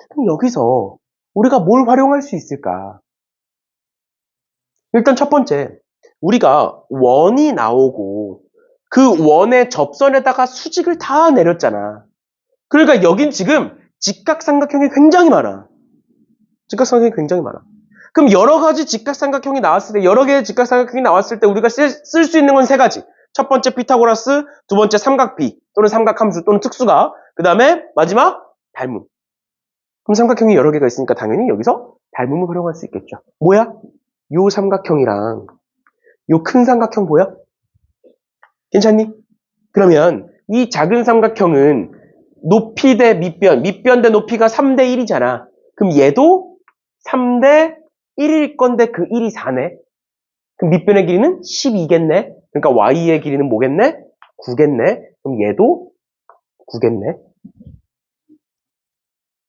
그럼 여기서 우리가 뭘 활용할 수 있을까? 일단 첫 번째, 우리가 원이 나오고 그 원의 접선에다가 수직을 다 내렸잖아. 그러니까 여긴 지금 직각삼각형이 굉장히 많아. 그럼 여러 가지 직각삼각형이 나왔을 때, 여러 개의 직각삼각형이 나왔을 때 우리가 쓸 수 있는 건 세 가지. 첫 번째 피타고라스, 두 번째 삼각비 또는 삼각함수 또는 특수가, 그 다음에 마지막 닮음. 그럼 삼각형이 여러 개가 있으니까 당연히 여기서 닮음을 활용할 수 있겠죠. 뭐야? 요 삼각형이랑 요 큰 삼각형 보여? 괜찮니? 그러면 이 작은 삼각형은 높이 대 밑변 대 높이가 3대 1이잖아. 그럼 얘도 3대 1일 건데 그 1이 4네. 그럼 밑변의 길이는 12겠네. 그러니까 y의 길이는 뭐겠네? 9겠네. 그럼 얘도 9겠네.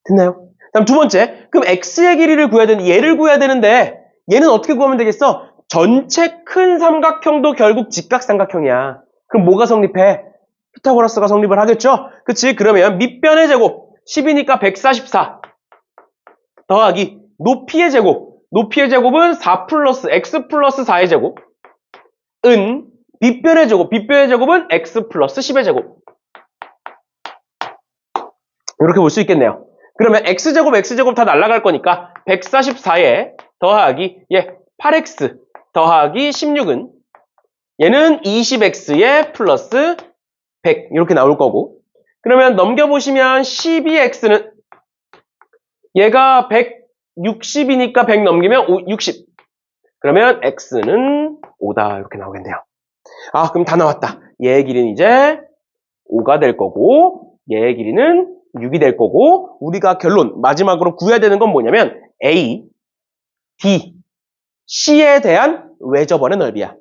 됐나요? 다음 두 번째, 그럼 x의 길이를 구해야 되는데 얘를 구해야 되는데 얘는 어떻게 구하면 되겠어? 전체 큰 삼각형도 결국 직각삼각형이야. 그럼 뭐가 성립해? 피타고라스가 성립을 하겠죠? 그치? 그러면 밑변의 제곱 10이니까 144 더하기 높이의 제곱은 4 플러스 x 플러스 4의 제곱 은 밑변의 제곱은 x 플러스 10의 제곱 이렇게 볼 수 있겠네요. 그러면 x제곱 다 날아갈 거니까 144에 더하기 8x 더하기 16은 얘는 20x에 플러스 100 이렇게 나올 거고 그러면 넘겨보시면 12x는 얘가 160이니까 100 넘기면 60 그러면 x는 5다 이렇게 나오겠네요. 그럼 다 나왔다. 얘의 길이는 이제 5가 될 거고 얘의 길이는 6이 될 거고 우리가 결론 마지막으로 구해야 되는 건 뭐냐면 A, D, C에 대한 외접원의 넓이야.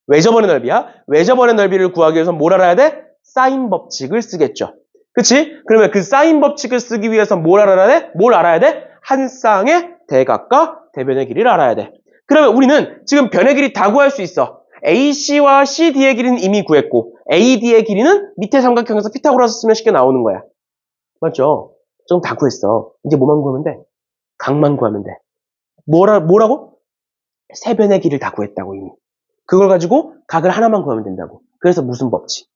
외접원의 넓이를 구하기 위해서 뭘 알아야 돼? 사인 법칙을 쓰겠죠. 그치? 그러면 그 사인 법칙을 쓰기 위해서 뭘 알아야 돼? 한 쌍의 대각과 대변의 길이를 알아야 돼. 그러면 우리는 지금 변의 길이 다 구할 수 있어. AC와 CD의 길이는 이미 구했고 AD의 길이는 밑에 삼각형에서 피타고라스 쓰면 쉽게 나오는 거야. 맞죠? 좀 다 구했어. 이제 뭐만 구하면 돼? 각만 구하면 돼. 뭐라고? 세 변의 길이를 다 구했다고 이미. 그걸 가지고 각을 하나만 구하면 된다고. 그래서 무슨 법칙?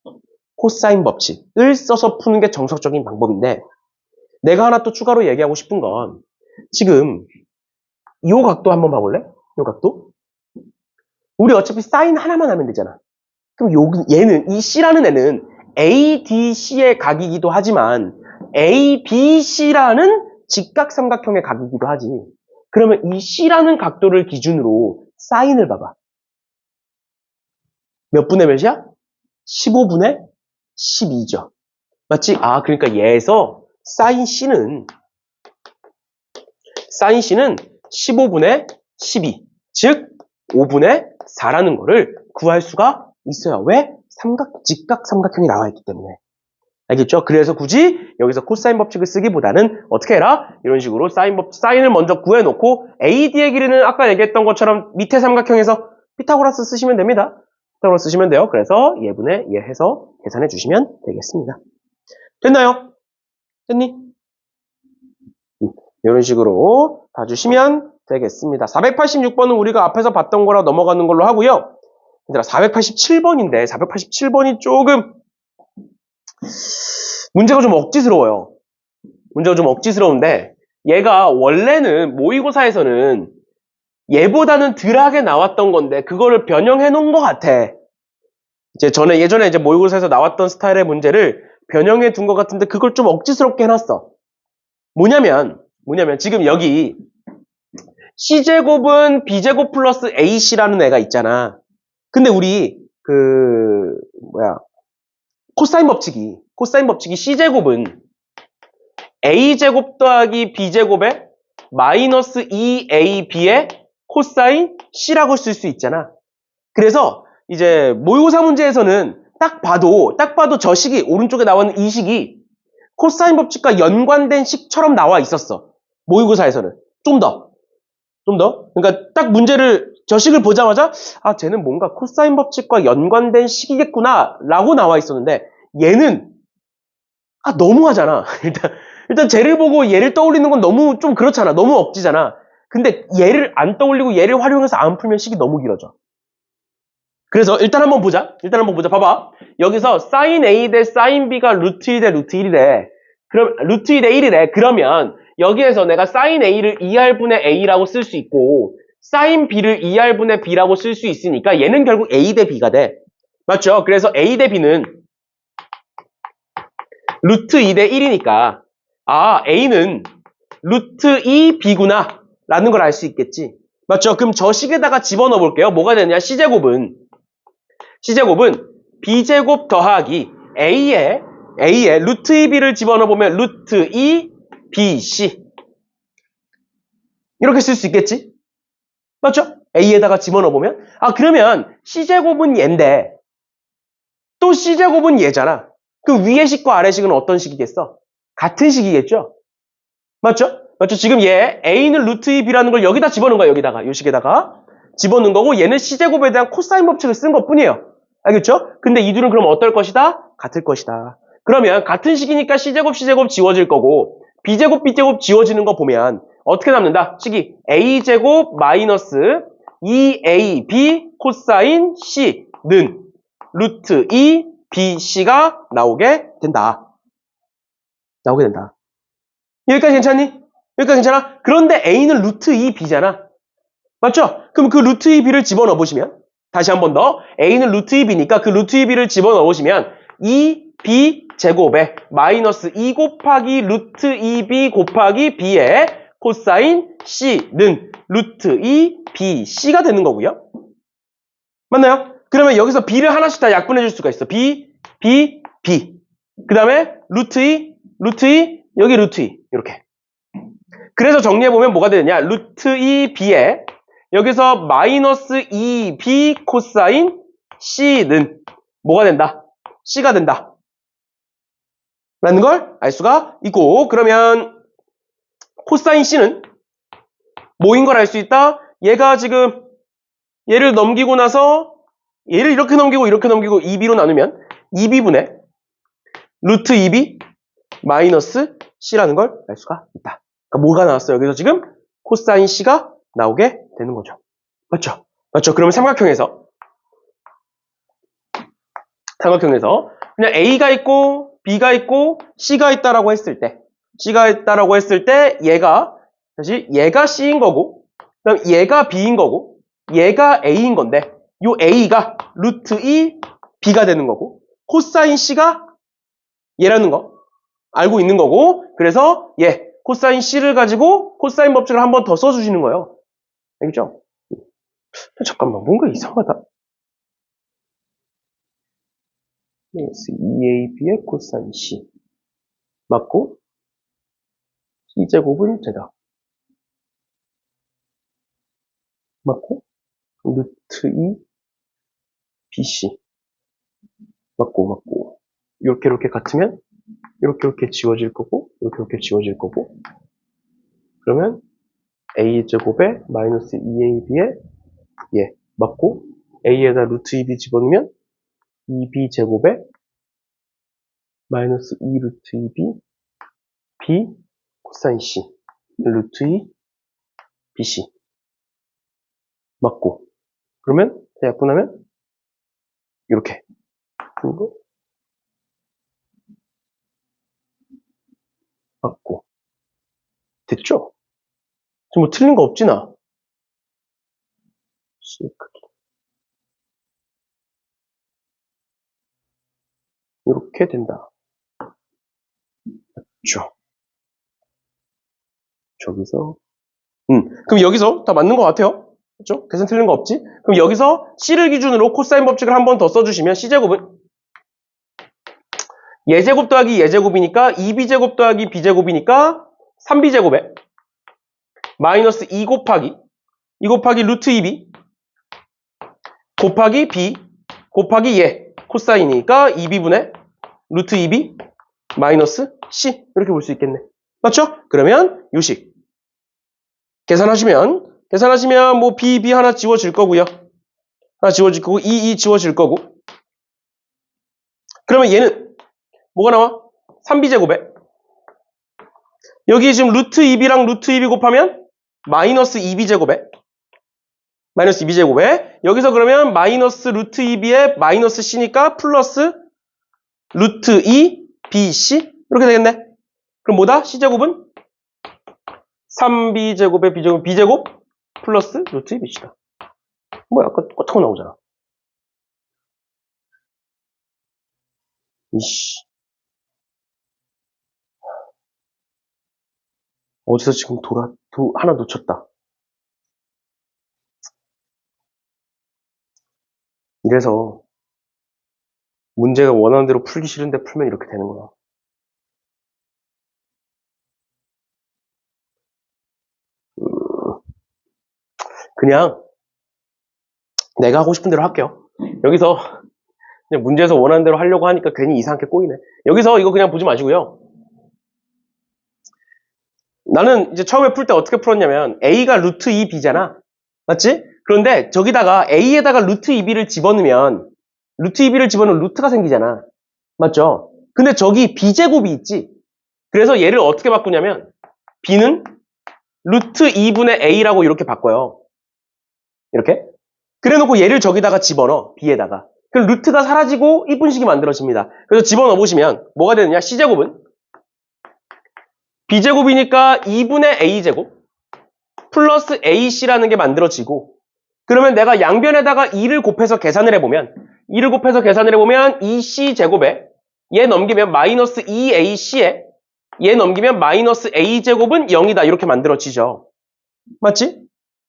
코사인 법칙을 써서 푸는 게 정석적인 방법인데 내가 하나 또 추가로 얘기하고 싶은 건 지금 이 각도 한번 봐볼래? 이 각도? 우리 어차피 사인 하나만 하면 되잖아. 그럼 얘는 이 C라는 애는 ADC의 각이기도 하지만 ABC라는 직각삼각형의 각이기도 하지. 그러면 이 C라는 각도를 기준으로 사인을 봐봐. 몇 분의 몇이야? 15분의 12죠. 맞지? 그러니까 얘에서 사인 C는 15분의 12. 즉, 5분의 4라는 거를 구할 수가 있어요. 왜? 직각삼각형이 나와 있기 때문에. 알겠죠? 그래서 굳이 여기서 코사인 법칙을 쓰기보다는 어떻게 해라? 이런 식으로 사인을 먼저 구해놓고 AD의 길이는 아까 얘기했던 것처럼 밑에 삼각형에서 피타고라스 쓰시면 됩니다. 피타고라스 쓰시면 돼요. 그래서 예분의 예 해서 계산해 주시면 되겠습니다. 됐나요? 됐니? 이런 식으로 봐주시면 되겠습니다. 486번은 우리가 앞에서 봤던 거라 넘어가는 걸로 하고요. 얘들아, 487번인데 487번이 조금 문제가 좀 억지스러워요. 문제가 좀 억지스러운데 얘가 원래는 모의고사에서는 얘보다는 덜하게 나왔던 건데 그거를 변형해 놓은 것 같아. 예전에 이제 모의고사에서 나왔던 스타일의 문제를 변형해 둔 것 같은데 그걸 좀 억지스럽게 해놨어. 뭐냐면 지금 여기 C제곱은 B제곱 플러스 AC라는 애가 있잖아. 근데 우리 코사인 법칙이 C제곱은 A제곱 더하기 B제곱에 마이너스 2AB의 코사인 C라고 쓸 수 있잖아. 그래서 이제 모의고사 문제에서는 딱 봐도 저 식이 오른쪽에 나오는 이 식이 코사인 법칙과 연관된 식처럼 나와 있었어. 모의고사에서는 좀 더. 그러니까 딱 문제를 저 식을 보자마자 아, 쟤는 뭔가 코사인 법칙과 연관된 식이겠구나 라고 나와 있었는데 얘는 너무하잖아. 일단 쟤를 보고 얘를 떠올리는 건 너무 좀 그렇잖아. 너무 억지잖아. 근데 얘를 안 떠올리고 얘를 활용해서 안 풀면 식이 너무 길어져. 그래서 일단 한번 보자. 봐봐. 여기서 sin A 대 sin B가 루트 2 대 루트 1이래. 그럼 루트 2 대 1이래. 그러면 여기에서 내가 sin A를 2R분의 A라고 쓸 수 있고 sin B를 2R분의 B라고 쓸 수 있으니까 얘는 결국 A 대 B가 돼. 맞죠? 그래서 A 대 B는 루트 2 대 1이니까 A는 루트 2B구나 라는 걸 알 수 있겠지. 맞죠? 그럼 저 식에다가 집어넣어 볼게요. 뭐가 되냐? C제곱은 B제곱 더하기 A에 루트 2B를 집어넣어 보면 루트 2BC 이렇게 쓸 수 있겠지? 맞죠? A에다가 집어넣어 보면 그러면 C제곱은 얘인데 또 C제곱은 얘잖아. 그 위의 식과 아래 식은 어떤 식이겠어? 같은 식이겠죠? 맞죠? 지금 얘 A는 루트 2B라는 걸 여기다 집어넣은 거야. 여기다가 이 식에다가 집어넣은 거고 얘는 C제곱에 대한 코사인 법칙을 쓴 것뿐이에요. 알겠죠? 근데 이 둘은 그럼 어떨 것이다? 같을 것이다. 그러면 같은 식이니까 C제곱 지워질 거고 B제곱 지워지는 거 보면 어떻게 남는다? 식이 A제곱 마이너스 2AB 코사인 C는 루트 2BC가 나오게 된다. 여기까지 괜찮니? 여기까지 괜찮아? 그런데 A는 루트 2B잖아. 맞죠? 그럼 그 루트 2B를 집어넣어 보시면 다시 한 번 더 A는 루트 2B니까 그 루트 2B를 집어넣어 보시면 2B 제곱에 마이너스 2 곱하기 루트 2B 곱하기 B의 코사인 C는 루트 2BC가 되는 거고요. 맞나요? 그러면 여기서 B를 하나씩 다 약분해 줄 수가 있어. B. 그 다음에 루트 2, 여기 루트 2 이렇게. 그래서 정리해보면 뭐가 되느냐? 루트 2B에 여기서 마이너스 2B 코사인 C는 뭐가 된다? C가 된다. 라는 걸 알 수가 있고 그러면 코사인 C는 뭐인 걸 알 수 있다? 얘가 지금 얘를 넘기고 나서 얘를 이렇게 넘기고 2B로 나누면 2B분의 루트 2B 마이너스 C라는 걸 알 수가 있다. 그러니까 뭐가 나왔어요? 여기서 지금 코사인 C가 나오게 되는 거죠. 맞죠? 그러면 삼각형에서 그냥 A가 있고 B가 있고 C가 있다라고 했을 때 얘가 C인 거고 그다음 얘가 B인 거고 얘가 A인 건데 요 A가 루트 2 B가 되는 거고 코사인 C가 얘라는 거 알고 있는 거고 그래서 코사인 C를 가지고 코사인 법칙을 한 번 더 써주시는 거예요. 알겠죠? 잠깐만 뭔가 이상하다. 2AB의 코사인 C 맞고 C제곱은 제다. 맞고, 루트 2 BC. 맞고. 이렇게 같으면, 이렇게 지워질 거고, 이렇게 지워질 거고. 그러면, a제곱에 마이너스 2ab에, 예, 맞고, a에다 루트 2b 집어넣으면, 2b제곱에 마이너스 2 루트 2b, b, 코사인 c, 루트 2, bc. 맞고. 그러면, 약분하면, 이렇게. 그리고, 맞고. 됐죠? 지금 뭐 틀린 거 없지, 나? C 크기. 이렇게 된다. 맞죠? 저기서, 그럼 여기서 다 맞는 것 같아요? 그렇죠? 계산 틀린 거 없지? 그럼 여기서 C를 기준으로 코사인 법칙을 한 번 더 써주시면 C제곱은 예제곱 더하기 예제곱이니까 2B제곱 더하기 B제곱이니까 3B제곱에 마이너스 2 곱하기 루트 2B 곱하기 B 곱하기 예 코사인이니까 2B분의 루트 2B 마이너스 C 이렇게 볼 수 있겠네. 맞죠? 그러면 요식 계산하시면 뭐 B 하나 지워질 거고요. 하나 지워질 거고 2 지워질 거고 그러면 얘는 뭐가 나와? 3B제곱에 여기 지금 루트 2B랑 루트 2B 곱하면 마이너스 2B제곱에 여기서 그러면 마이너스 루트 2B에 마이너스 C니까 플러스 루트 2BC 이렇게 되겠네. 그럼 뭐다? C제곱은 3B제곱에 B제곱 플러스 루트 2BC다. 뭐 아까 똑같은 거 나오잖아. 이씨. 어디서 지금 하나 놓쳤다. 이래서 문제가 원하는 대로 풀기 싫은데 풀면 이렇게 되는구나. 그냥 내가 하고 싶은 대로 할게요. 여기서 그냥 문제에서 원하는 대로 하려고 하니까 괜히 이상하게 꼬이네. 여기서 이거 그냥 보지 마시고요. 나는 이제 처음에 풀 때 어떻게 풀었냐면 A가 루트 2B잖아. 맞지? 그런데 저기다가 A에다가 루트 2B를 집어넣으면 루트가 생기잖아. 맞죠? 근데 저기 B제곱이 있지. 그래서 얘를 어떻게 바꾸냐면 B는 루트 2분의 A라고 이렇게 바꿔요. 이렇게. 그래놓고 얘를 저기다가 집어넣어. B에다가. 그럼 루트가 사라지고 이분식이 만들어집니다. 그래서 집어넣어 보시면 뭐가 되느냐? C제곱은 B제곱이니까 2분의 A제곱 플러스 AC라는 게 만들어지고 그러면 내가 양변에다가 2를 곱해서 계산을 해보면 2C제곱에 얘 넘기면 마이너스 2AC에 얘 넘기면 마이너스 A제곱은 0이다 이렇게 만들어지죠. 맞지?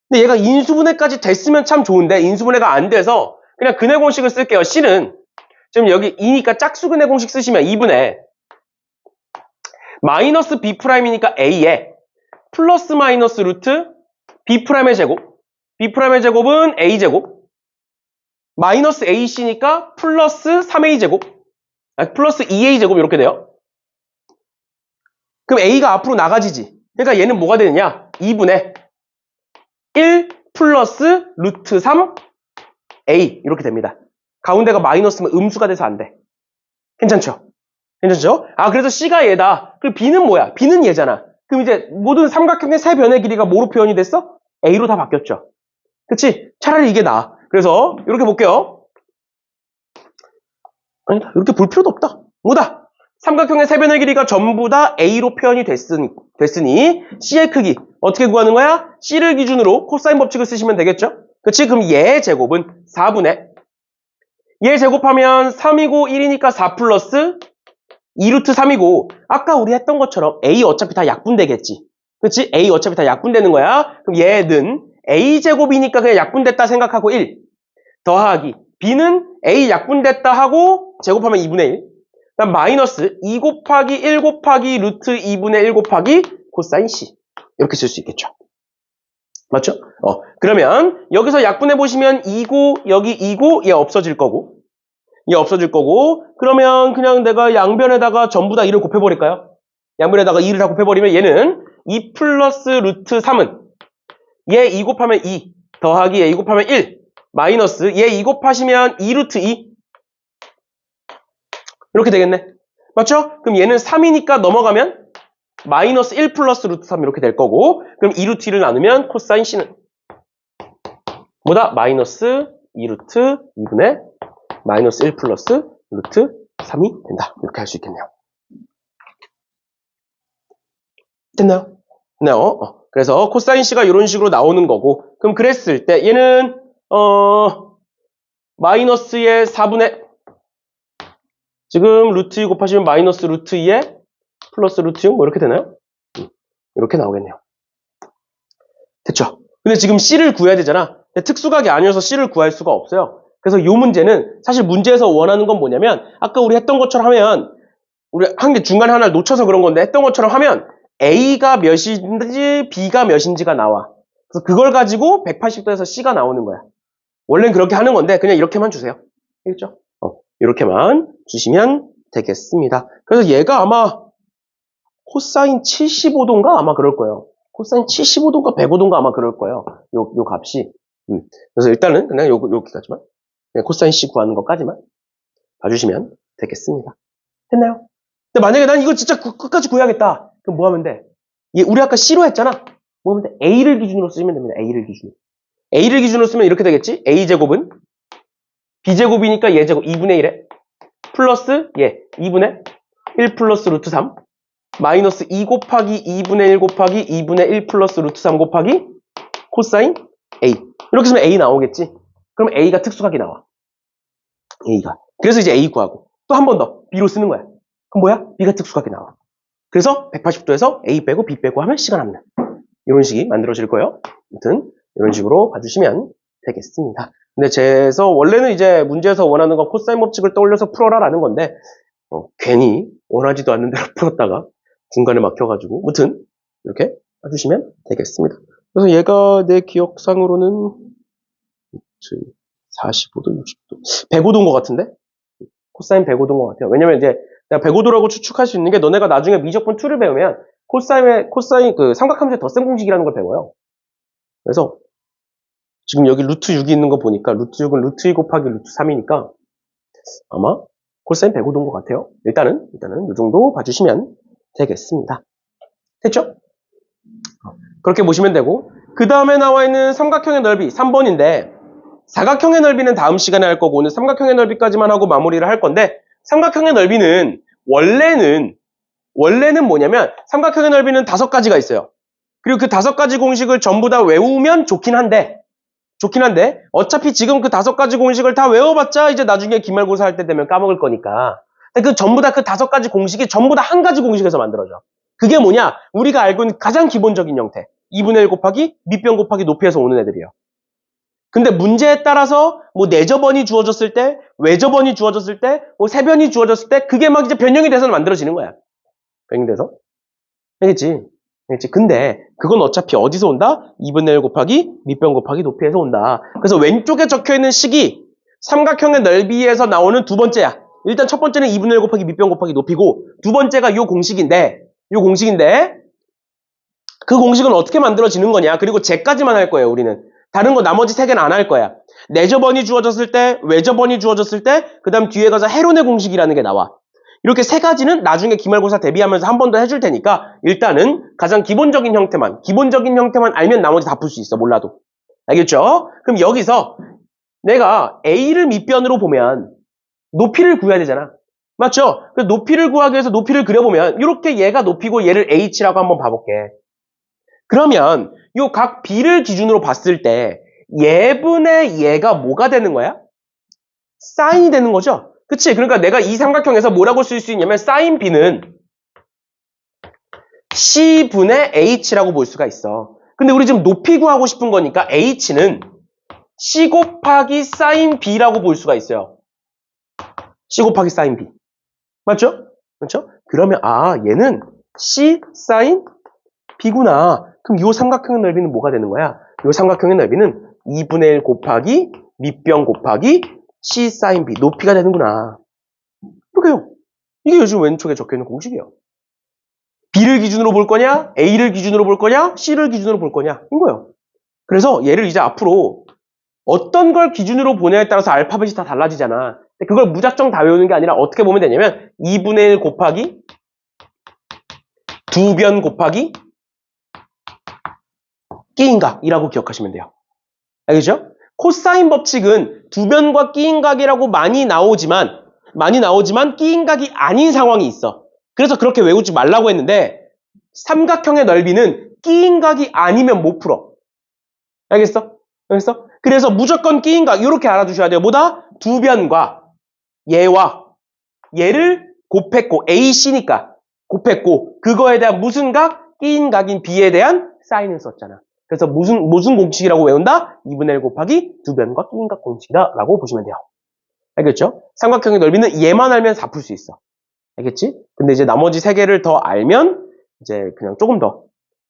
근데 얘가 인수분해까지 됐으면 참 좋은데 인수분해가 안 돼서 그냥 근해 공식을 쓸게요. C는 지금 여기 2니까 짝수근해 공식 쓰시면 2분의 마이너스 B'이니까 A에 플러스 마이너스 루트 B'의 제곱 B'의 제곱은 A제곱 마이너스 AC니까 플러스 3A제곱 플러스 2A제곱 이렇게 돼요. 그럼 A가 앞으로 나가지지. 그러니까 얘는 뭐가 되느냐? 2분의 1 플러스 루트 3 A 이렇게 됩니다. 가운데가 마이너스면 음수가 돼서 안 돼. 괜찮죠? 아 그래서 C가 얘다. 그리고 B는 뭐야? B는 얘잖아. 그럼 이제 모든 삼각형의 세 변의 길이가 뭐로 표현이 됐어? A로 다 바뀌었죠. 그치? 차라리 이게 나아. 그래서 이렇게 볼게요. 아니다. 이렇게 볼 필요도 없다. 뭐다? 삼각형의 세 변의 길이가 전부 다 A로 표현이 됐으니 C의 크기 어떻게 구하는 거야? C를 기준으로 코사인 법칙을 쓰시면 되겠죠? 그치? 그럼 얘 제곱은 4분의 얘 제곱하면 3이고 1이니까 4 플러스 2루트 3이고 아까 우리 했던 것처럼 A 어차피 다 약분되겠지. 그치? A 어차피 다 약분되는 거야. 그럼 얘는 A제곱이니까 그냥 약분됐다 생각하고 1 더하기 B는 A 약분됐다 하고 제곱하면 2분의 1 그다음 마이너스 2 곱하기 1 곱하기 루트 2분의 1 곱하기 코사인 C 이렇게 쓸 수 있겠죠. 맞죠? 그러면 여기서 약분해 보시면 2고 여기 2고 얘 없어질 거고 얘 없어질 거고 그러면 그냥 내가 양변에다가 전부 다 2를 곱해버릴까요? 양변에다가 2를 다 곱해버리면 얘는 2 플러스 루트 3은 얘 2 곱하면 2 더하기 얘 2 곱하면 1 마이너스 얘 2 곱하시면 2 루트 2 이렇게 되겠네. 맞죠? 그럼 얘는 3이니까 넘어가면 마이너스 1 플러스 루트 3 이렇게 될 거고 그럼 2 루트 1을 나누면 코사인 C는 뭐다? 마이너스 2 루트 2분의 마이너스 1 플러스 루트 3이 된다. 이렇게 할 수 있겠네요. 됐나요? 됐나요? 그래서 코사인 C가 이런 식으로 나오는 거고 그럼 그랬을 때 얘는 마이너스의 4분의 지금 루트 2 곱하시면 마이너스 루트 2에 플러스 루트 6 뭐 이렇게 되나요? 이렇게 나오겠네요. 됐죠? 근데 지금 C를 구해야 되잖아. 특수각이 아니어서 C를 구할 수가 없어요. 그래서 이 문제는 사실 문제에서 원하는 건 뭐냐면 아까 우리 했던 것처럼 하면 우리 한 개 중간에 하나를 놓쳐서 그런 건데 했던 것처럼 하면 A가 몇인지 B가 몇인지가 나와. 그래서 그걸 가지고 180도에서 C가 나오는 거야. 원래는 그렇게 하는 건데 그냥 이렇게만 주세요. 알겠죠? 이렇게만 주시면 되겠습니다. 그래서 얘가 아마 코사인 75도인가 아마 그럴 거예요. 코사인 75도인가 105도인가 아마 그럴 거예요. 요 값이. 그래서 일단은 그냥 여기까지만 그냥 코사인 C 구하는 것까지만 봐주시면 되겠습니다. 됐나요? 근데 만약에 난 이거 진짜 끝까지 구해야겠다. 그럼 뭐 하면 돼? 우리 아까 C로 했잖아. 뭐 하면 돼? A를 기준으로 쓰면 됩니다. A를 기준으로. A를 기준으로 쓰면 이렇게 되겠지? A제곱은 B제곱이니까 얘제곱 2분의 1에 플러스 얘 2분의 1 플러스 루트 3 마이너스 2 곱하기 2분의 1 곱하기 2분의 1 플러스 루트 3 곱하기 코사인 A 이렇게 쓰면 A 나오겠지? 그럼 A가 특수각이 나와. A가. 그래서 이제 A 구하고 또 한 번 더 B로 쓰는 거야. 그럼 뭐야? B가 특수각이 나와. 그래서 180도에서 A 빼고 B 빼고 하면 C가 남는 이런 식이 만들어질 거예요. 아무튼 이런 식으로 봐주시면 되겠습니다. 근데 그래서 원래는 이제 문제에서 원하는 건 코사인 법칙을 떠올려서 풀어라라는 건데 괜히 원하지도 않는 대로 풀었다가 중간에 막혀가지고 아무튼 이렇게 봐주시면 되겠습니다. 그래서 얘가 내 기억상으로는 45도, 60도, 105도인 것 같은데? 코사인 105도인 것 같아요. 왜냐면 이제 내가 105도라고 추측할 수 있는 게 너네가 나중에 미적분 2를 배우면 코사인 그 삼각함수의 덧셈 공식이라는 걸 배워요. 그래서 지금 여기 루트 6이 있는 거 보니까 루트 6은 루트 2 곱하기 루트 3이니까 아마 코사인 105도인 것 같아요. 일단은 이 정도 봐주시면 되겠습니다. 됐죠? 그렇게 보시면 되고 그 다음에 나와 있는 삼각형의 넓이 3번인데 사각형의 넓이는 다음 시간에 할 거고 오늘 삼각형의 넓이까지만 하고 마무리를 할 건데 삼각형의 넓이는 원래는 뭐냐면 삼각형의 넓이는 5가지가 있어요. 그리고 그 5가지 공식을 전부 다 외우면 좋긴 한데 어차피 지금 그 5가지 공식을 다 외워봤자 이제 나중에 기말고사 할 때 되면 까먹을 거니까 그 전부 다 그 5가지 공식이 전부 다 한 가지 공식에서 만들어져. 그게 뭐냐? 우리가 알고 있는 가장 기본적인 형태 2분의 1 곱하기 밑변 곱하기 높이에서 오는 애들이에요. 근데 문제에 따라서 뭐 내저번이 주어졌을 때 외저번이 주어졌을 때 뭐 세변이 주어졌을 때 그게 막 이제 변형이 돼서 만들어지는 거야. 변형이 돼서. 알겠지? 근데 그건 어차피 어디서 온다? 2분의 1 곱하기 밑변 곱하기 높이에서 온다. 그래서 왼쪽에 적혀있는 식이 삼각형의 넓이에서 나오는 두 번째야. 일단 첫 번째는 2분의 1 곱하기 밑변 곱하기 높이고 두 번째가 요 공식인데 그 공식은 어떻게 만들어지는 거냐. 그리고 쟤까지만 할 거예요. 우리는. 다른 거 나머지 3개는 안 할 거야. 내저번이 주어졌을 때 외저번이 주어졌을 때 그 다음 뒤에 가서 헤론의 공식이라는 게 나와. 이렇게 3가지는 나중에 기말고사 대비하면서 한 번 더 해줄 테니까 일단은 가장 기본적인 형태만 알면 나머지 다 풀 수 있어. 몰라도. 알겠죠? 그럼 여기서 내가 A를 밑변으로 보면 높이를 구해야 되잖아. 맞죠? 그래서 높이를 구하기 위해서 높이를 그려보면 이렇게 얘가 높이고 얘를 H라고 한번 봐볼게. 그러면 요 각 B를 기준으로 봤을 때 얘분의 얘가 뭐가 되는 거야? 사인이 되는 거죠? 그치? 그러니까 내가 이 삼각형에서 뭐라고 쓸 수 있냐면 사인 B는 C분의 H라고 볼 수가 있어. 근데 우리 지금 높이 구하고 싶은 거니까 H는 C 곱하기 사인 B라고 볼 수가 있어요. C 곱하기 사인 B. 맞죠? 그렇죠? 그러면 얘는 C 사인 B구나. 그럼 이 삼각형의 넓이는 뭐가 되는 거야? 이 삼각형의 넓이는 2분의 1 곱하기 밑변 곱하기 C 사인 B 높이가 되는구나. 이렇게요. 이게 요즘 왼쪽에 적혀있는 공식이에요. B를 기준으로 볼 거냐, A를 기준으로 볼 거냐, C를 기준으로 볼 거냐, 인 거예요. 그래서 얘를 이제 앞으로 어떤 걸 기준으로 보냐에 따라서 알파벳이 다 달라지잖아. 근데 그걸 무작정 다 외우는 게 아니라 어떻게 보면 되냐면 2분의 1 곱하기 2변 곱하기 끼인각이라고 기억하시면 돼요. 알겠죠? 코사인 법칙은 2변과 끼인각이라고 많이 나오지만 끼인각이 아닌 상황이 있어. 그래서 그렇게 외우지 말라고 했는데 삼각형의 넓이는 끼인각이 아니면 못 풀어. 알겠어? 알겠어? 그래서 무조건 끼인각 이렇게 알아두셔야 돼요. 뭐다? 2변과 얘와 얘를 곱했고 AC니까 곱했고 그거에 대한 무슨 각? 끼인각인 B에 대한 사인을 썼잖아. 그래서 무슨 공식이라고 외운다? 2분의 1 곱하기 2변과 끼인각 공식이다 라고 보시면 돼요. 알겠죠? 삼각형의 넓이는 얘만 알면 다 풀 수 있어. 알겠지? 근데 이제 나머지 3개를 더 알면 이제 그냥 조금 더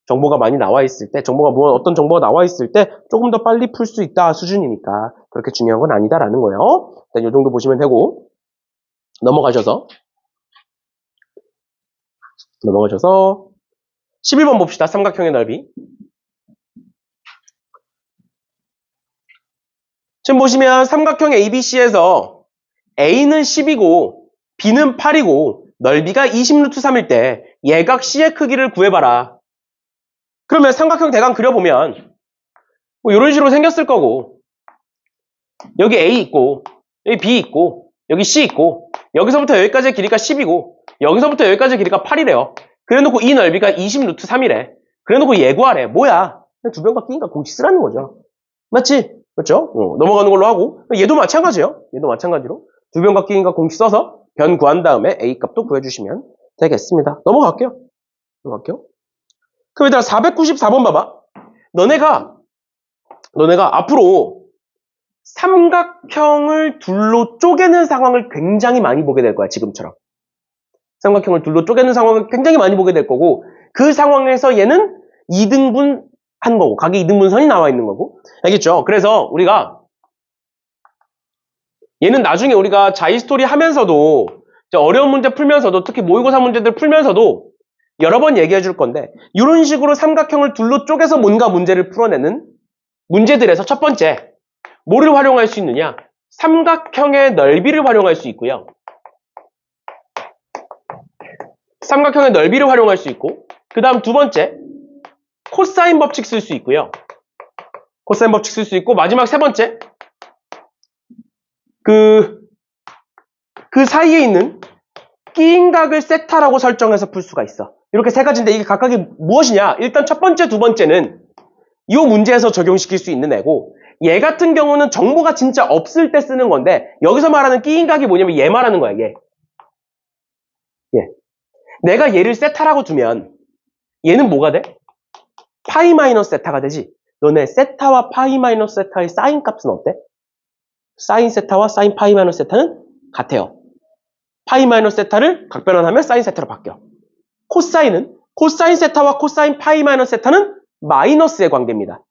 정보가 많이 나와 있을 때, 어떤 정보가 나와 있을 때 조금 더 빨리 풀 수 있다 수준이니까 그렇게 중요한 건 아니다라는 거예요. 일단 이 정도 보시면 되고 넘어가셔서 11번 봅시다. 삼각형의 넓이. 지금 보시면 삼각형 ABC에서 A는 10이고 B는 8이고 넓이가 20루트 3일 때 얘각 C의 크기를 구해봐라. 그러면 삼각형 대강 그려보면 뭐 이런 식으로 생겼을 거고 여기 A 있고 여기 B 있고 여기 C 있고 여기서부터 여기까지의 길이가 10이고 여기서부터 여기까지의 길이가 8이래요. 그래놓고 이 넓이가 20루트 3이래. 그래놓고 얘 구하래. 뭐야? 그냥 2변과 끼인각 공식 쓰라는 거죠. 맞지? 그렇죠? 넘어가는 걸로 하고 얘도 마찬가지예요. 얘도 마찬가지로 2변과 끼인각 공식 써서 변 구한 다음에 A 값도 구해주시면 되겠습니다. 넘어갈게요. 그럼 일단 494번 봐봐. 너네가 앞으로 삼각형을 둘로 쪼개는 상황을 굉장히 많이 보게 될 거야. 지금처럼. 삼각형을 둘로 쪼개는 상황을 굉장히 많이 보게 될 거고 그 상황에서 얘는 2등분 한 거고 각의 2등분선이 나와 있는 거고 알겠죠? 그래서 우리가 얘는 나중에 우리가 자이스토리 하면서도 어려운 문제 풀면서도 특히 모의고사 문제들 풀면서도 여러 번 얘기해 줄 건데 이런 식으로 삼각형을 둘로 쪼개서 뭔가 문제를 풀어내는 문제들에서 첫 번째 뭐를 활용할 수 있느냐? 삼각형의 넓이를 활용할 수 있고요. 삼각형의 넓이를 활용할 수 있고 그 다음 두 번째 코사인 법칙 쓸 수 있고요. 코사인 법칙 쓸 수 있고 마지막 세 번째 그 사이에 있는 끼인각을 세타라고 설정해서 풀 수가 있어. 이렇게 세 가지인데 이게 각각이 무엇이냐? 일단 첫 번째, 두 번째는 이 문제에서 적용시킬 수 있는 애고 얘 같은 경우는 정보가 진짜 없을 때 쓰는 건데 여기서 말하는 끼인각이 뭐냐면 얘 말하는 거야. 얘. 내가 얘를 세타라고 두면 얘는 뭐가 돼? 파이 마이너스 세타가 되지. 너네 세타와 파이 마이너스 세타의 사인 값은 어때? 사인 세타와 사인 파이 마이너스 세타는 같아요. 파이 마이너스 세타를 각변환하면 사인 세타로 바뀌어. 코사인은 코사인 세타와 코사인 파이 마이너스 세타는 마이너스의 관계입니다.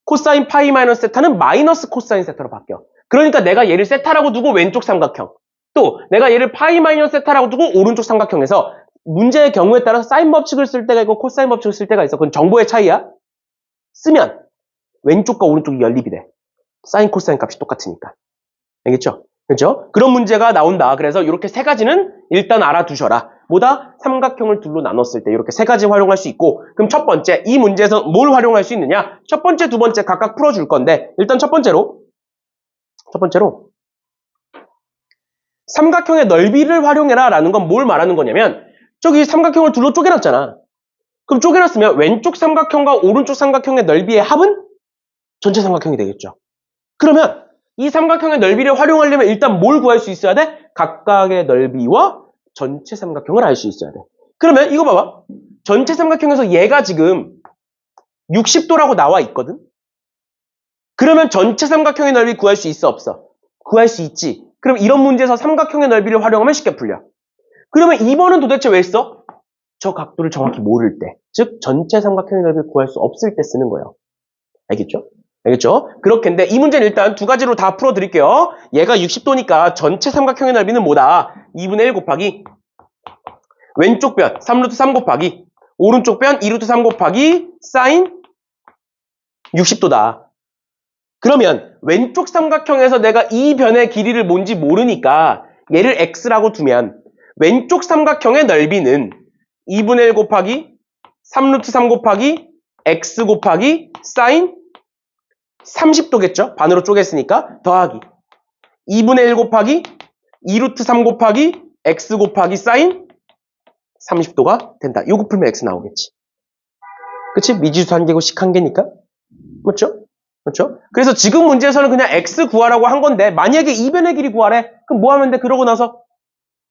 코사인 파이 마이너스 세타는 마이너스 코사인 세타로 바뀌어. 그러니까 내가 얘를 세타라고 두고 왼쪽 삼각형 또 내가 얘를 파이 마이너스 세타라고 두고 오른쪽 삼각형에서 문제의 경우에 따라서 사인 법칙을 쓸 때가 있고 코사인 법칙을 쓸 때가 있어. 그건 정보의 차이야. 쓰면 왼쪽과 오른쪽이 연립이 돼. 사인 코사인 값이 똑같으니까. 알겠죠? 그렇죠? 그런 문제가 나온다. 그래서 이렇게 세 가지는 일단 알아두셔라. 뭐다? 삼각형을 둘로 나눴을 때 이렇게 세 가지 활용할 수 있고 그럼 첫 번째, 이 문제에서 뭘 활용할 수 있느냐? 첫 번째, 두 번째 각각 풀어줄 건데 일단 첫 번째로 삼각형의 넓이를 활용해라 라는 건 뭘 말하는 거냐면 저기 삼각형을 둘로 쪼개놨잖아. 그럼 쪼개놨으면 왼쪽 삼각형과 오른쪽 삼각형의 넓이의 합은 전체 삼각형이 되겠죠. 그러면 이 삼각형의 넓이를 활용하려면 일단 뭘 구할 수 있어야 돼? 각각의 넓이와 전체 삼각형을 알 수 있어야 돼. 그러면 이거 봐봐. 전체 삼각형에서 얘가 지금 60도라고 나와 있거든? 그러면 전체 삼각형의 넓이 구할 수 있어 없어? 구할 수 있지. 그럼 이런 문제에서 삼각형의 넓이를 활용하면 쉽게 풀려. 그러면 2번은 도대체 왜 써? 저 각도를 정확히 모를 때. 즉 전체 삼각형의 넓이를 구할 수 없을 때 쓰는 거예요. 알겠죠? 알겠죠? 그렇겠는데 이 문제는 일단 두 가지로 다 풀어드릴게요. 얘가 60도니까 전체 삼각형의 넓이는 뭐다? 2분의 1 곱하기 왼쪽 변 3루트 3 곱하기 오른쪽 변 2루트 3 곱하기 사인 60도다. 그러면 왼쪽 삼각형에서 내가 이 변의 길이를 뭔지 모르니까 얘를 x라고 두면 왼쪽 삼각형의 넓이는 2분의 1 곱하기 3루트 3 곱하기 x 곱하기 사인 30도겠죠? 반으로 쪼갰으니까 더하기 2분의 1 곱하기 2루트 3 곱하기 x 곱하기 사인 30도가 된다. 요거 풀면 x 나오겠지. 그치? 미지수 한 개고 식 한 개니까. 맞죠? 그렇죠? 그래서 지금 문제에서는 그냥 x 구하라고 한 건데 만약에 이 변의 길이 구하래. 그럼 뭐 하면 돼? 그러고 나서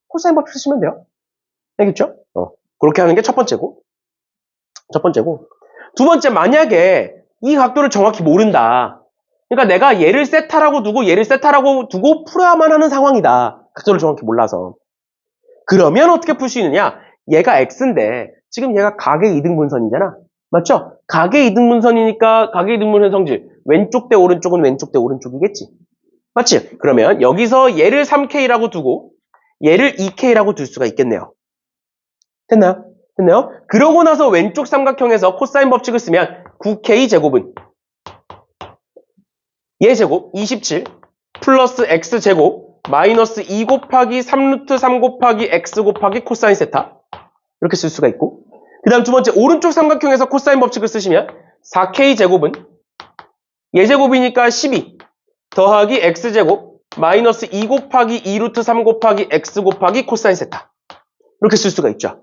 코사인 법칙 쓰시면 돼요. 알겠죠? 그렇게 하는 게 첫 번째고. 첫 번째고. 두 번째, 만약에 이 각도를 정확히 모른다. 그러니까 내가 얘를 세타라고 두고 얘를 세타라고 두고 풀어야만 하는 상황이다. 각도를 정확히 몰라서. 그러면 어떻게 풀 수 있느냐? 얘가 x인데 지금 얘가 각의 이등분선이잖아. 맞죠? 각의 이등분선이니까 각의 이등분선 성질 왼쪽 대 오른쪽은 왼쪽 대 오른쪽이겠지. 맞지? 그러면 여기서 얘를 3K라고 두고 얘를 2K라고 둘 수가 있겠네요. 됐나요? 됐나요? 그러고 나서 왼쪽 삼각형에서 코사인 법칙을 쓰면 9K 제곱은 얘 제곱 27 플러스 X 제곱 마이너스 2 곱하기 3루트 3 곱하기 X 곱하기 코사인 세타 이렇게 쓸 수가 있고 그 다음 두 번째 오른쪽 삼각형에서 코사인 법칙을 쓰시면 4K 제곱은 얘 제곱이니까 12 더하기 X 제곱 마이너스 2 곱하기 2루트 3 곱하기 X 곱하기 코사인 세타 이렇게 쓸 수가 있죠.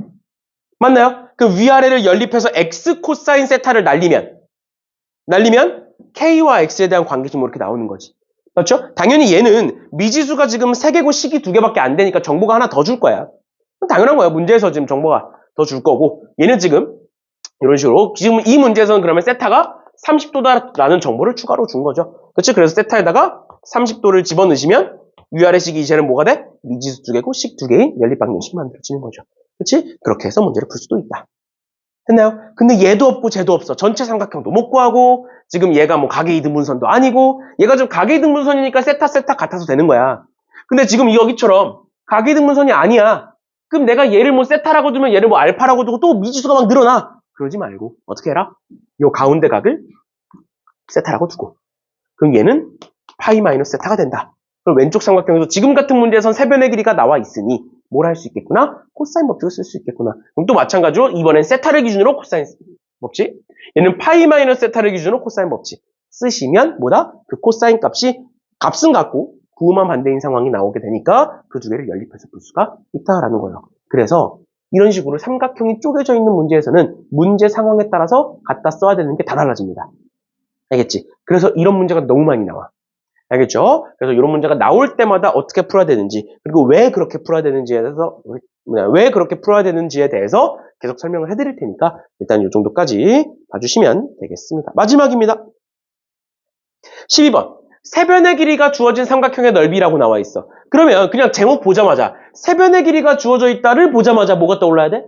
맞나요? 그 위아래를 연립해서 X 코사인 세타를 날리면 K와 X에 대한 관계점 이렇게 나오는 거지. 맞죠? 당연히 얘는 미지수가 지금 3개고 식이 2개밖에 안 되니까 정보가 하나 더 줄 거야. 당연한 거야. 문제에서 지금 정보가 더 줄 거고 얘는 지금 이런 식으로 지금 이 문제에서는 그러면 세타가 30도다라는 정보를 추가로 준 거죠. 그렇지? 그래서 세타에다가 30도를 집어넣으시면 위아래 식이 이제는 뭐가 돼? 미지수 2개고 식 2개인 연립방정식 만들어지는 거죠. 그렇지? 그렇게 해서 문제를 풀 수도 있다. 됐나요? 근데 얘도 없고 쟤도 없어. 전체 삼각형도 못 구하고 지금 얘가 뭐 각의 이등분선도 아니고 얘가 좀 각의 이등분선이니까 세타 같아서 되는 거야. 근데 지금 여기처럼 각의 이등분선이 아니야. 그럼 내가 얘를 뭐 세타라고 두면 얘를 뭐 알파라고 두고 또 미지수가 막 늘어나. 그러지 말고 어떻게 해라? 요 가운데 각을 세타라고 두고 그럼 얘는 파이 마이너스 세타가 된다. 그럼 왼쪽 삼각형에서 지금 같은 문제에선 세변의 길이가 나와 있으니 뭘 할 수 있겠구나? 코사인 법칙을 쓸 수 있겠구나. 그럼 또 마찬가지로 이번엔 세타를 기준으로 코사인 법칙 얘는 파이 마이너스 세타를 기준으로 코사인 법칙 쓰시면 뭐다? 그 코사인 값은 같고 부호만 반대인 상황이 나오게 되니까 그 두 개를 연립해서 풀 수가 있다라는 거예요. 그래서 이런 식으로 삼각형이 쪼개져 있는 문제에서는 문제 상황에 따라서 갖다 써야 되는 게 다 달라집니다. 알겠지? 그래서 이런 문제가 너무 많이 나와. 알겠죠? 그래서 이런 문제가 나올 때마다 어떻게 풀어야 되는지 그리고 왜 그렇게 풀어야 되는지에 대해서 계속 설명을 해드릴 테니까 일단 이 정도까지 봐주시면 되겠습니다. 마지막입니다. 12번 세변의 길이가 주어진 삼각형의 넓이라고 나와 있어. 그러면 그냥 제목 보자마자 세변의 길이가 주어져 있다를 보자마자 뭐가 떠올라야 돼?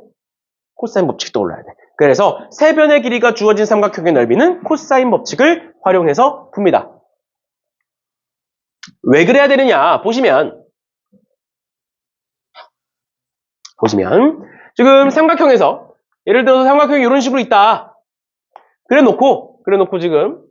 코사인 법칙이 떠올라야 돼. 그래서 세변의 길이가 주어진 삼각형의 넓이는 코사인 법칙을 활용해서 풉니다. 왜 그래야 되느냐? 보시면 지금 삼각형에서 예를 들어서 삼각형이 이런 식으로 있다. 그래 놓고 지금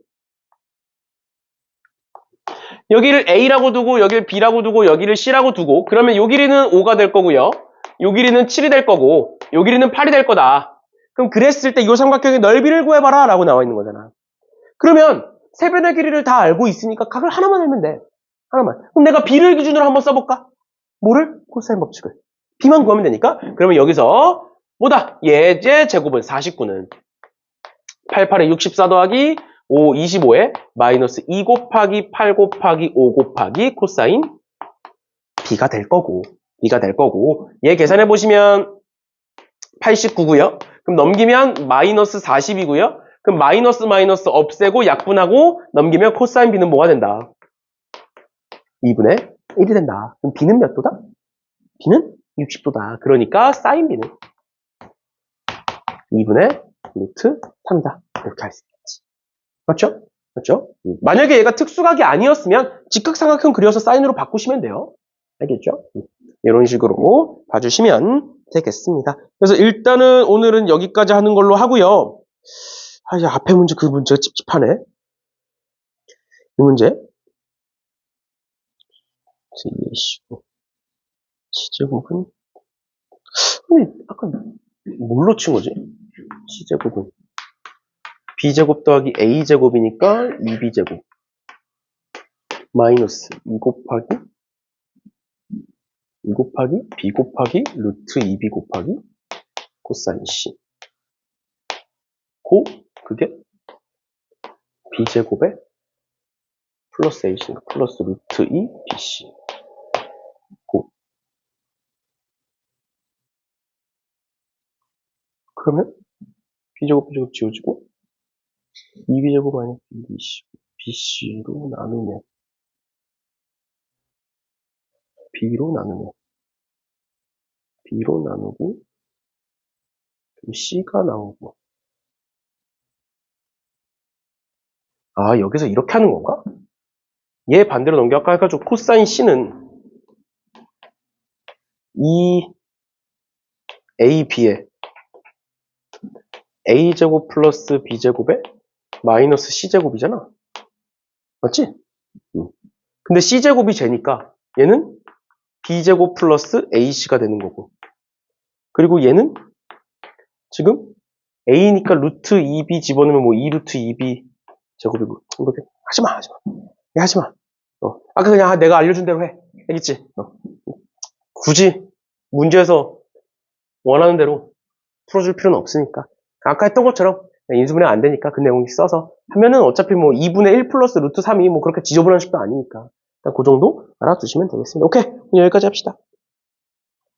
여기를 A라고 두고 여기를 B라고 두고 여기를 C라고 두고 그러면 요 길이는 5가 될 거고요. 요 길이는 7이 될 거고 요 길이는 8이 될 거다. 그럼 그랬을 때 이 삼각형의 넓이를 구해봐라 라고 나와 있는 거잖아. 그러면 세변의 길이를 다 알고 있으니까 각을 하나만 알면 돼. 하나만. 그럼 내가 B를 기준으로 한번 써볼까? 뭐를? 코사인 법칙을. B만 구하면 되니까 그러면 여기서 뭐다? 예제 제곱은 49는 88에 64 더하기 5, 25에 마이너스 2 곱하기 8 곱하기 5 곱하기 코사인 B가 될 거고 얘 계산해 보시면 89고요. 그럼 넘기면 마이너스 40이고요. 그럼 마이너스 없애고 약분하고 넘기면 코사인 B는 뭐가 된다? 2분의 1이 된다. 그럼 B는 몇 도다? B는 60도다. 그러니까 사인 B는 2분의 루트 3이다. 이렇게 할 수 있겠지. 맞죠? 맞죠? 만약에 얘가 특수각이 아니었으면 직각삼각형 그려서 사인으로 바꾸시면 돼요. 알겠죠? 이런 식으로 봐주시면 되겠습니다. 그래서 일단은 오늘은 여기까지 하는 걸로 하고요. 아, 야, 앞에 문제, 그 문제가 찝찝하네. 이 문제. 시제곱은? 아까 뭘로 친 거지? 시제곱은. b제곱 더하기 a제곱이니까 2b제곱. 마이너스 2 곱하기 b 곱하기 루트 2b 곱하기 코사인 c. 그게 b제곱에 플러스 ac, 플러스 루트 2 bc. 그러면 b제곱 지워지고 2b제곱 아니면 bc로 나누면 b로 나누고 c가 나오고. 아, 여기서 이렇게 하는 건가? 얘 반대로 넘겨 아까 해가지고 코사인 c는 이 ab에 a제곱 플러스 b제곱에 마이너스 c제곱이잖아. 맞지? 근데 c제곱이 제니까 얘는 b제곱 플러스 ac가 되는 거고. 그리고 얘는 지금 a니까 루트 2b 집어넣으면 뭐 2루트 2b 제곱이고. 하지마. 하지마. 아까 그냥 내가 알려준 대로 해. 알겠지? 굳이 문제에서 원하는 대로 풀어줄 필요는 없으니까. 아까 했던 것처럼 인수분해 안 되니까 그 내용 써서 하면은 어차피 뭐 2분의 1 플러스 루트 3이 뭐 그렇게 지저분한 식도 아니니까. 일단 그 정도 알아두시면 되겠습니다. 오케이. 오늘 여기까지 합시다.